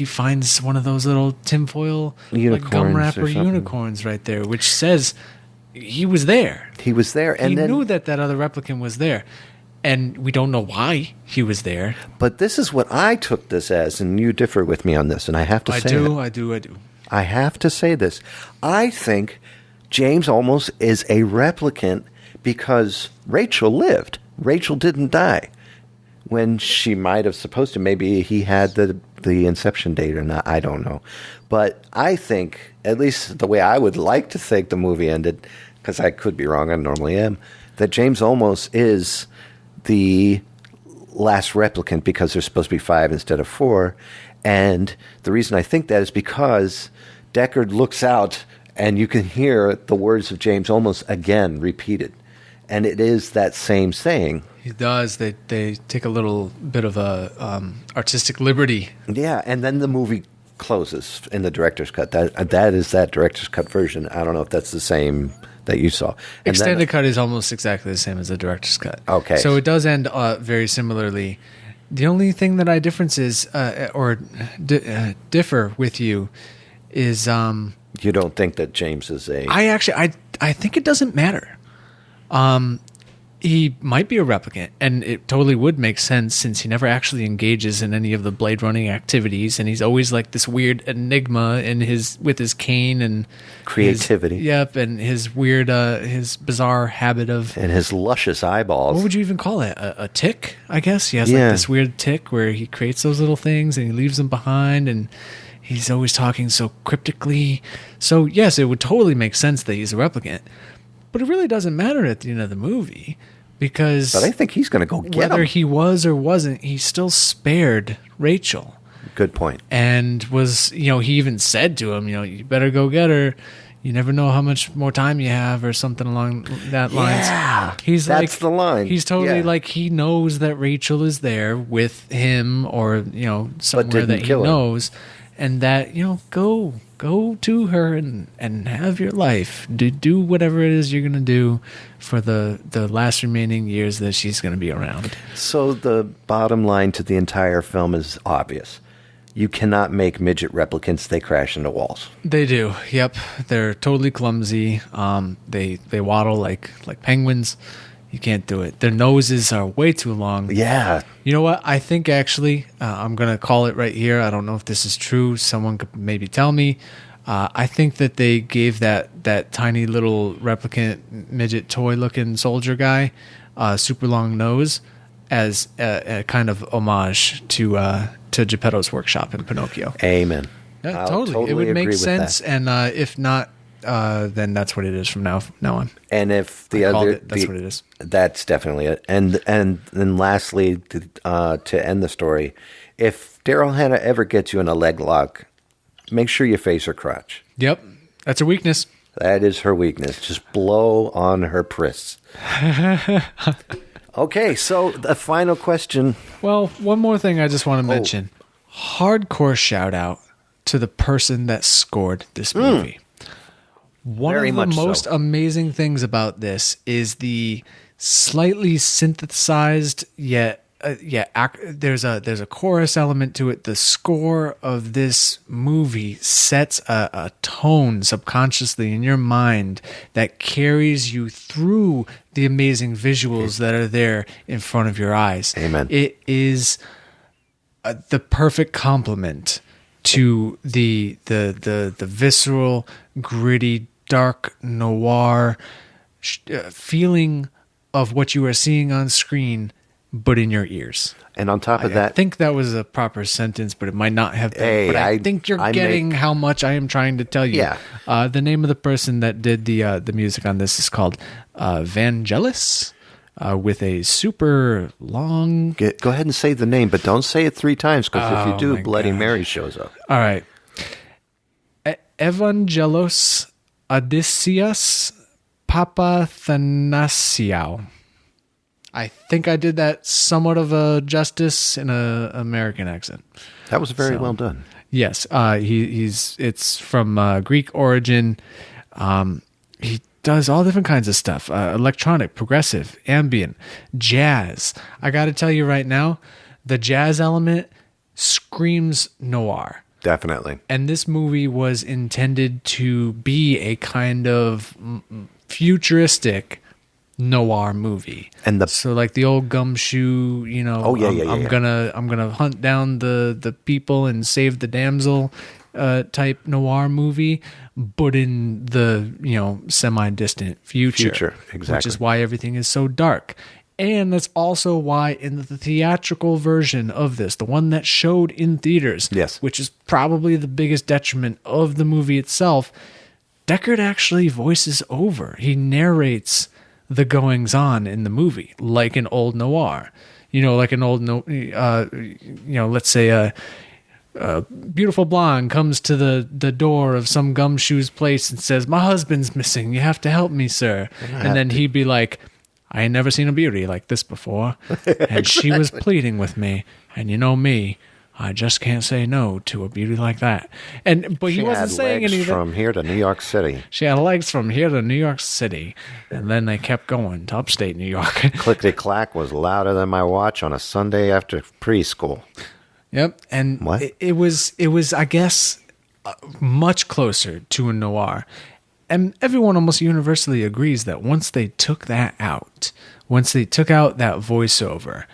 finds one of those little tinfoil like gum wrapper unicorns right there, which says he was there. He was there, and he then knew that other replicant was there. And we don't know why he was there. But this is what I took this as, and you differ with me on this, and I have to say I do. I have to say this. I think James Olmos is a replicant because Rachel lived. Rachel didn't die when she might have supposed to. Maybe he had the inception date or not. I don't know. But I think, at least the way I would like to think the movie ended, because I could be wrong, I normally am, that James Olmos is the last replicant because there's supposed to be 5 instead of 4. And the reason I think that is because Deckard looks out and you can hear the words of James Olmos again repeated. And it is that same saying. He does. They take a little bit of a artistic liberty. Yeah, and then the movie closes in the director's cut. That is that director's cut version. I don't know if that's the same that you saw. And Extended cut is almost exactly the same as the director's cut. Okay. So it does end very similarly. The only thing that I differ with you is you don't think that James is a... I think it doesn't matter. He might be a replicant, and it totally would make sense since he never actually engages in any of the blade running activities, and he's always like this weird enigma with his cane and creativity. And his weird, his bizarre habit of... And his luscious eyeballs. What would you even call it? A tick, I guess? He has like this weird tick where he creates those little things and he leaves them behind, and he's always talking so cryptically. So yes, it would totally make sense that he's a replicant. But it really doesn't matter at the end of the movie because... But I think he's going to go get him. Whether he was or wasn't, he still spared Rachel. Good point. And was, he even said to him, you better go get her. You never know how much more time you have or something along that lines. Yeah, that's the line. He's totally like he knows that Rachel is there with him or, somewhere that he knows. And that, go to her and have your life. Do whatever it is you're going to do for the last remaining years that she's going to be around. So the bottom line to the entire film is obvious. You cannot make midget replicants. They crash into walls. They do. Yep. They're totally clumsy. They waddle like penguins. You can't do it. Their noses are way too long. Yeah. You know what? I think actually, I'm going to call it right here. I don't know if this is true. Someone could maybe tell me. I think that they gave that tiny little replicant midget toy looking soldier guy super long nose as a kind of homage to Geppetto's workshop in Pinocchio. Amen. Yeah, totally. It would make sense. And if not, then that's what it is from now on. And if that's what it is. That's definitely it. And then lastly, to end the story, if Daryl Hannah ever gets you in a leg lock, make sure you face her crotch. Yep, that's her weakness. That is her weakness. Just blow on her priss. Okay, so the final question. Well, one more thing I just want to mention. Hardcore shout out to the person that scored this movie. One of the most amazing things about this is the slightly synthesized yet there's a chorus element to it. The score of this movie sets a tone subconsciously in your mind that carries you through the amazing visuals that are there in front of your eyes. Amen. It is the perfect complement to the visceral, gritty, dark noir feeling of what you are seeing on screen, but in your ears. And on top of that, I think that was a proper sentence, but it might not have been. But I think you're getting how much I am trying to tell you. Yeah. The name of the person that did the music on this is called Vangelis, with a super long... Go ahead and say the name, but don't say it 3 times, because if you do, Bloody Mary shows up. All right. Evangelos Odysseus Papathanasiou. I think I did that somewhat of a justice in an American accent. That was very well done. Yes, it's from Greek origin. He does all different kinds of stuff: electronic, progressive, ambient, jazz. I got to tell you right now, the jazz element screams noir. Definitely. And this movie was intended to be a kind of futuristic noir movie. And so like the old gumshoe, I'm gonna hunt down the people and save the damsel type noir movie, but in the semi-distant future. Exactly. Which is why everything is so dark. And that's also why in the theatrical version of this, the one that showed in theaters, yes, which is probably the biggest detriment of the movie itself, Deckard actually voices over. He narrates the goings on in the movie, like an old noir. Like an old, let's say a beautiful blonde comes to the door of some gumshoe's place and says, "My husband's missing. You have to help me, sir." And then he'd be like, "I ain't never seen a beauty like this before. And she was pleading with me. And you know me, I just can't say no to a beauty like that. But he wasn't saying anything. From here to New York City. She had legs from here to New York City, and then they kept going to upstate New York. Clickety-clack was louder than my watch on a Sunday after preschool. Yep, and What? It was, I guess, much closer to a noir. And everyone almost universally agrees that once they took that out, once they took out that voiceover,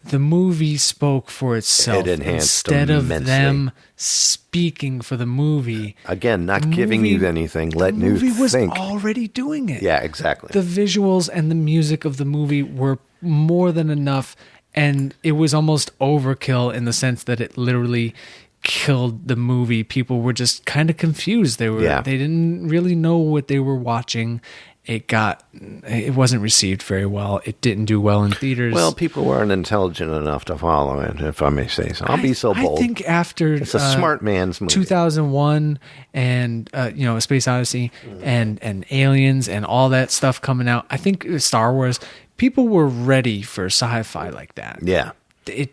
the movie spoke for itself. It enhanced instead immensely. of them speaking for the movie. Again, not giving you anything, letting you The movie was think. already doing it. Yeah, exactly. The visuals and the music of the movie were more than enough, and it was almost overkill in the sense that it literally killed the movie. People were just kind of confused. They didn't really know what they were watching. It wasn't received very well. It didn't do well in theaters. Well, people weren't intelligent enough to follow it, if I may say so. I'll be so bold. I think after it's a smart man's movie. 2001 and A Space Odyssey and Aliens and all that stuff coming out, I think Star Wars, people were ready for sci-fi like that. Yeah. It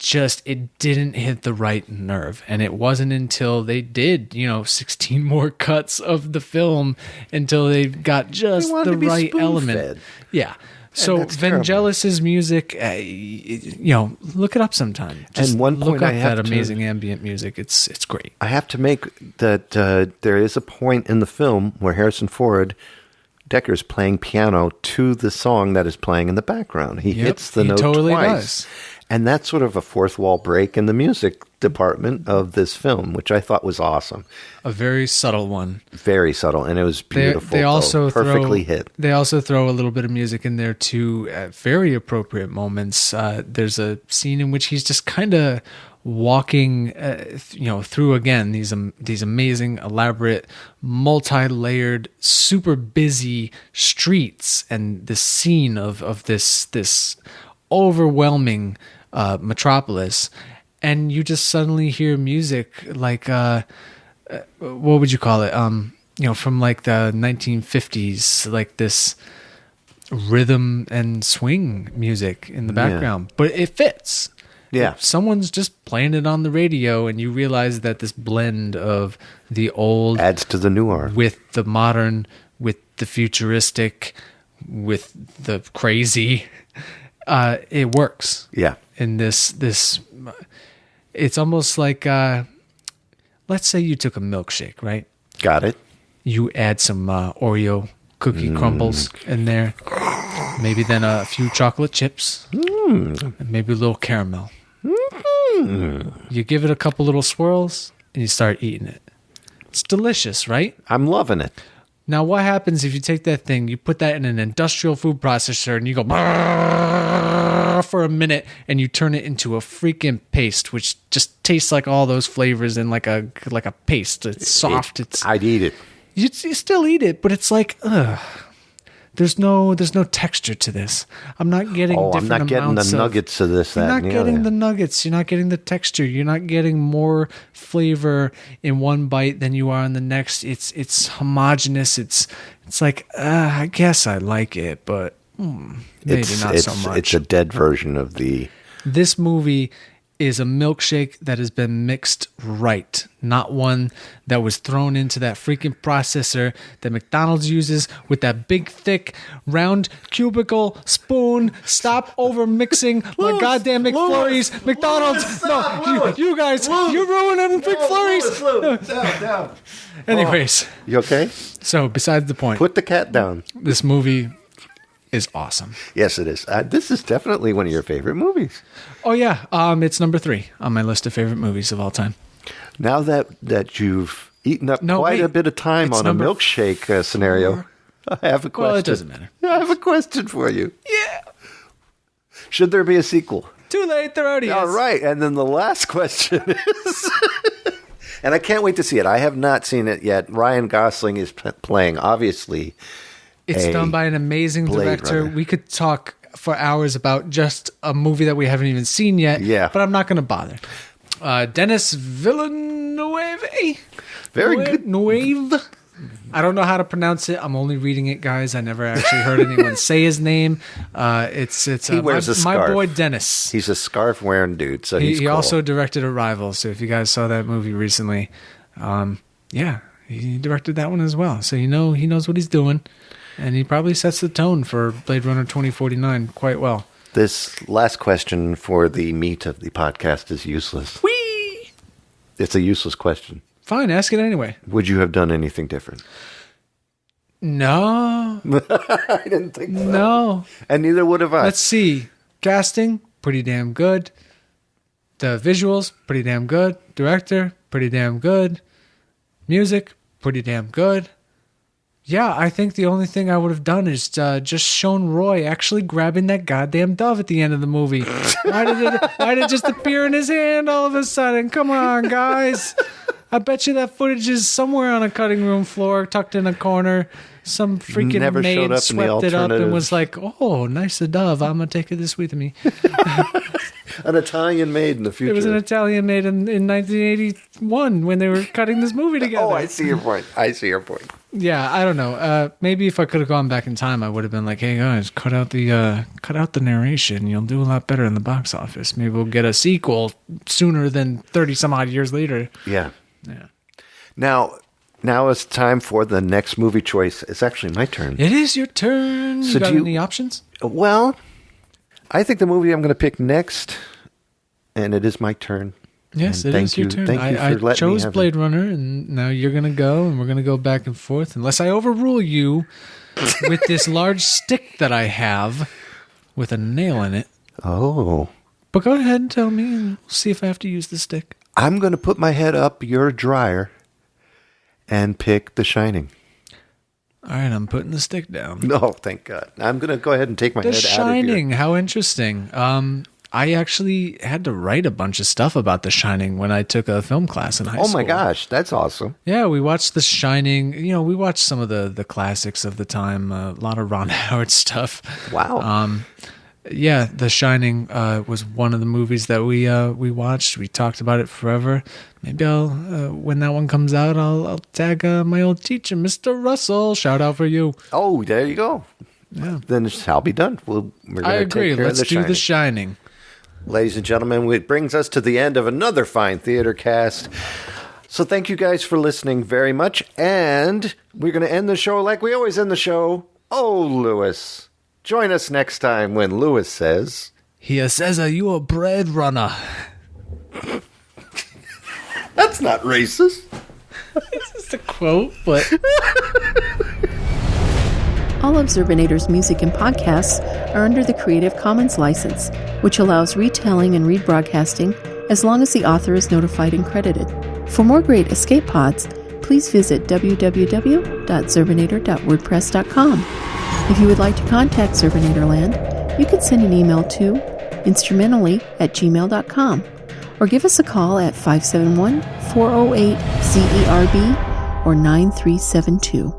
didn't hit the right nerve, and it wasn't until they did 16 more cuts of the film until they got just the right element. Yeah. So Vangelis's music, look it up sometime. Just and one point look up I have that amazing ambient music. It's great. I have to make that there is a point in the film where Harrison Ford, Decker's playing piano to the song that is playing in the background. He hits the note totally twice. Does. And that's sort of a fourth wall break in the music department of this film, which I thought was awesome. A very subtle one. Very subtle, and it was beautiful. They also perfectly hit. They also throw a little bit of music in there too at very appropriate moments. There's a scene in which he's just kind of walking, through again these amazing, elaborate, multi-layered, super busy streets, and this scene of this overwhelming metropolis, and you just suddenly hear music like what would you call it? From like the 1950s, like this rhythm and swing music in the background, but it fits. Yeah. If someone's just playing it on the radio, and you realize that this blend of the old adds to the noir with the modern, with the futuristic, with the crazy. It works. Yeah. In this, it's almost like, let's say you took a milkshake, right? Got it. You add some Oreo cookie crumbles in there, maybe then a few chocolate chips, and maybe a little caramel. You give it a couple little swirls, and you start eating it. It's delicious, right? I'm loving it. Now, what happens if you take that thing, you put that in an industrial food processor, and you go for a minute, and you turn it into a freaking paste, which just tastes like all those flavors in like a paste. It's soft. I'd eat it. You still eat it, but it's like, ugh. There's no texture to this. I'm not getting. I'm not getting the nuggets of this. You're not getting the nuggets. You're not getting the texture. You're not getting more flavor in one bite than you are in the next. It's homogenous. It's like I guess I like it, but maybe not so much. It's a dead version of the. This movie is a milkshake that has been mixed right, not one that was thrown into that freaking processor that McDonald's uses with that big, thick, round cubicle spoon. Stop over mixing my goddamn McFlurries. McDonald's, no, you guys, you're ruining McFlurries. Down. Anyways, you okay? So besides the point, put the cat down. This movie is awesome. Yes, it is. This is definitely one of your favorite movies. Oh yeah, it's number 3 on my list of favorite movies of all time. Now that you've eaten up a bit of time on a milkshake scenario, I have a question. Well, it doesn't matter. I have a question for you. Yeah. Should there be a sequel? Too late. There already is. All right, and then the last question is, and I can't wait to see it. I have not seen it yet. Ryan Gosling is playing, obviously. It's done by an amazing director. We could talk for hours about just a movie that we haven't even seen yet. Yeah. But I'm not going to bother. Denis Villeneuve. Very good. I don't know how to pronounce it. I'm only reading it, guys. I never actually heard anyone say his name. It's he wears a scarf. My boy Dennis. He's a scarf wearing dude, so he's he cool. also directed Arrival. So if you guys saw that movie recently, he directed that one as well. So he knows what he's doing, and he probably sets the tone for Blade Runner 2049 quite well. This last question for the meat of the podcast is useless. Whee! It's a useless question. Fine, ask it anyway. Would you have done anything different? No. I didn't think so. No. And neither would have I. Let's see. Casting, pretty damn good. The visuals, pretty damn good. Director, pretty damn good. Music, pretty damn good. Yeah, I think the only thing I would have done is just shown Roy actually grabbing that goddamn dove at the end of the movie. Why did it just appear in his hand all of a sudden? Come on, guys. I bet you that footage is somewhere on a cutting room floor, tucked in a corner. Some freaking Never showed maid up in swept the it up and alternative. was like, "Oh, nice a dove. I'm gonna take this with me." An Italian maid in the future. It was an Italian maid in 1981 when they were cutting this movie together. Oh, I see your point. Yeah, I don't know. Maybe if I could have gone back in time, I would have been like, "Hey guys, cut out the narration. You'll do a lot better in the box office. Maybe we'll get a sequel sooner than 30 some odd years later." Yeah. Yeah. Now it's time for the next movie choice. It's actually my turn. It is your turn. So you got do you- any options? Well, I think the movie I'm going to pick next, and it is my turn. Yes, And it is your turn. Thank you for I letting me chose have Blade Runner, and now you're going to go, and we're going to go back and forth, unless I overrule you with this large stick that I have with a nail in it. Oh. But go ahead and tell me, and we'll see if I have to use the stick. I'm going to put my head up your dryer and pick The Shining. All right, I'm putting the stick down. No, thank God. I'm going to go ahead and take my The head out of Shining, here. how interesting. I actually had to write a bunch of stuff about The Shining when I took a film class in high school. Oh my gosh, that's awesome. Yeah, we watched The Shining. You know, we watched some of the classics of the time, a lot of Ron Howard stuff. Wow. Yeah, The Shining was one of the movies that we watched. We talked about it forever. Maybe I'll when that one comes out, I'll tag my old teacher, Mr. Russell. Shout out for you. Oh, there you go. Yeah. Then I'll be done. We're going I to agree. take care Let's of do The Shining. Ladies and gentlemen, it brings us to the end of another fine theater cast. So thank you guys for listening very much. And we're going to end the show like we always end the show. Oh, Lewis. Join us next time when Lewis says... He says, "Are you a bread runner?" That's not racist. It's just a quote, but... All of Zerbinator's music and podcasts are under the Creative Commons license, which allows retelling and rebroadcasting as long as the author is notified and credited. For more great escape pods, please visit www.zerbinator.wordpress.com. If you would like to contact Zerbinatorland, you can send an email to instrumentally@gmail.com or give us a call at 571-408-ZERB or 9372.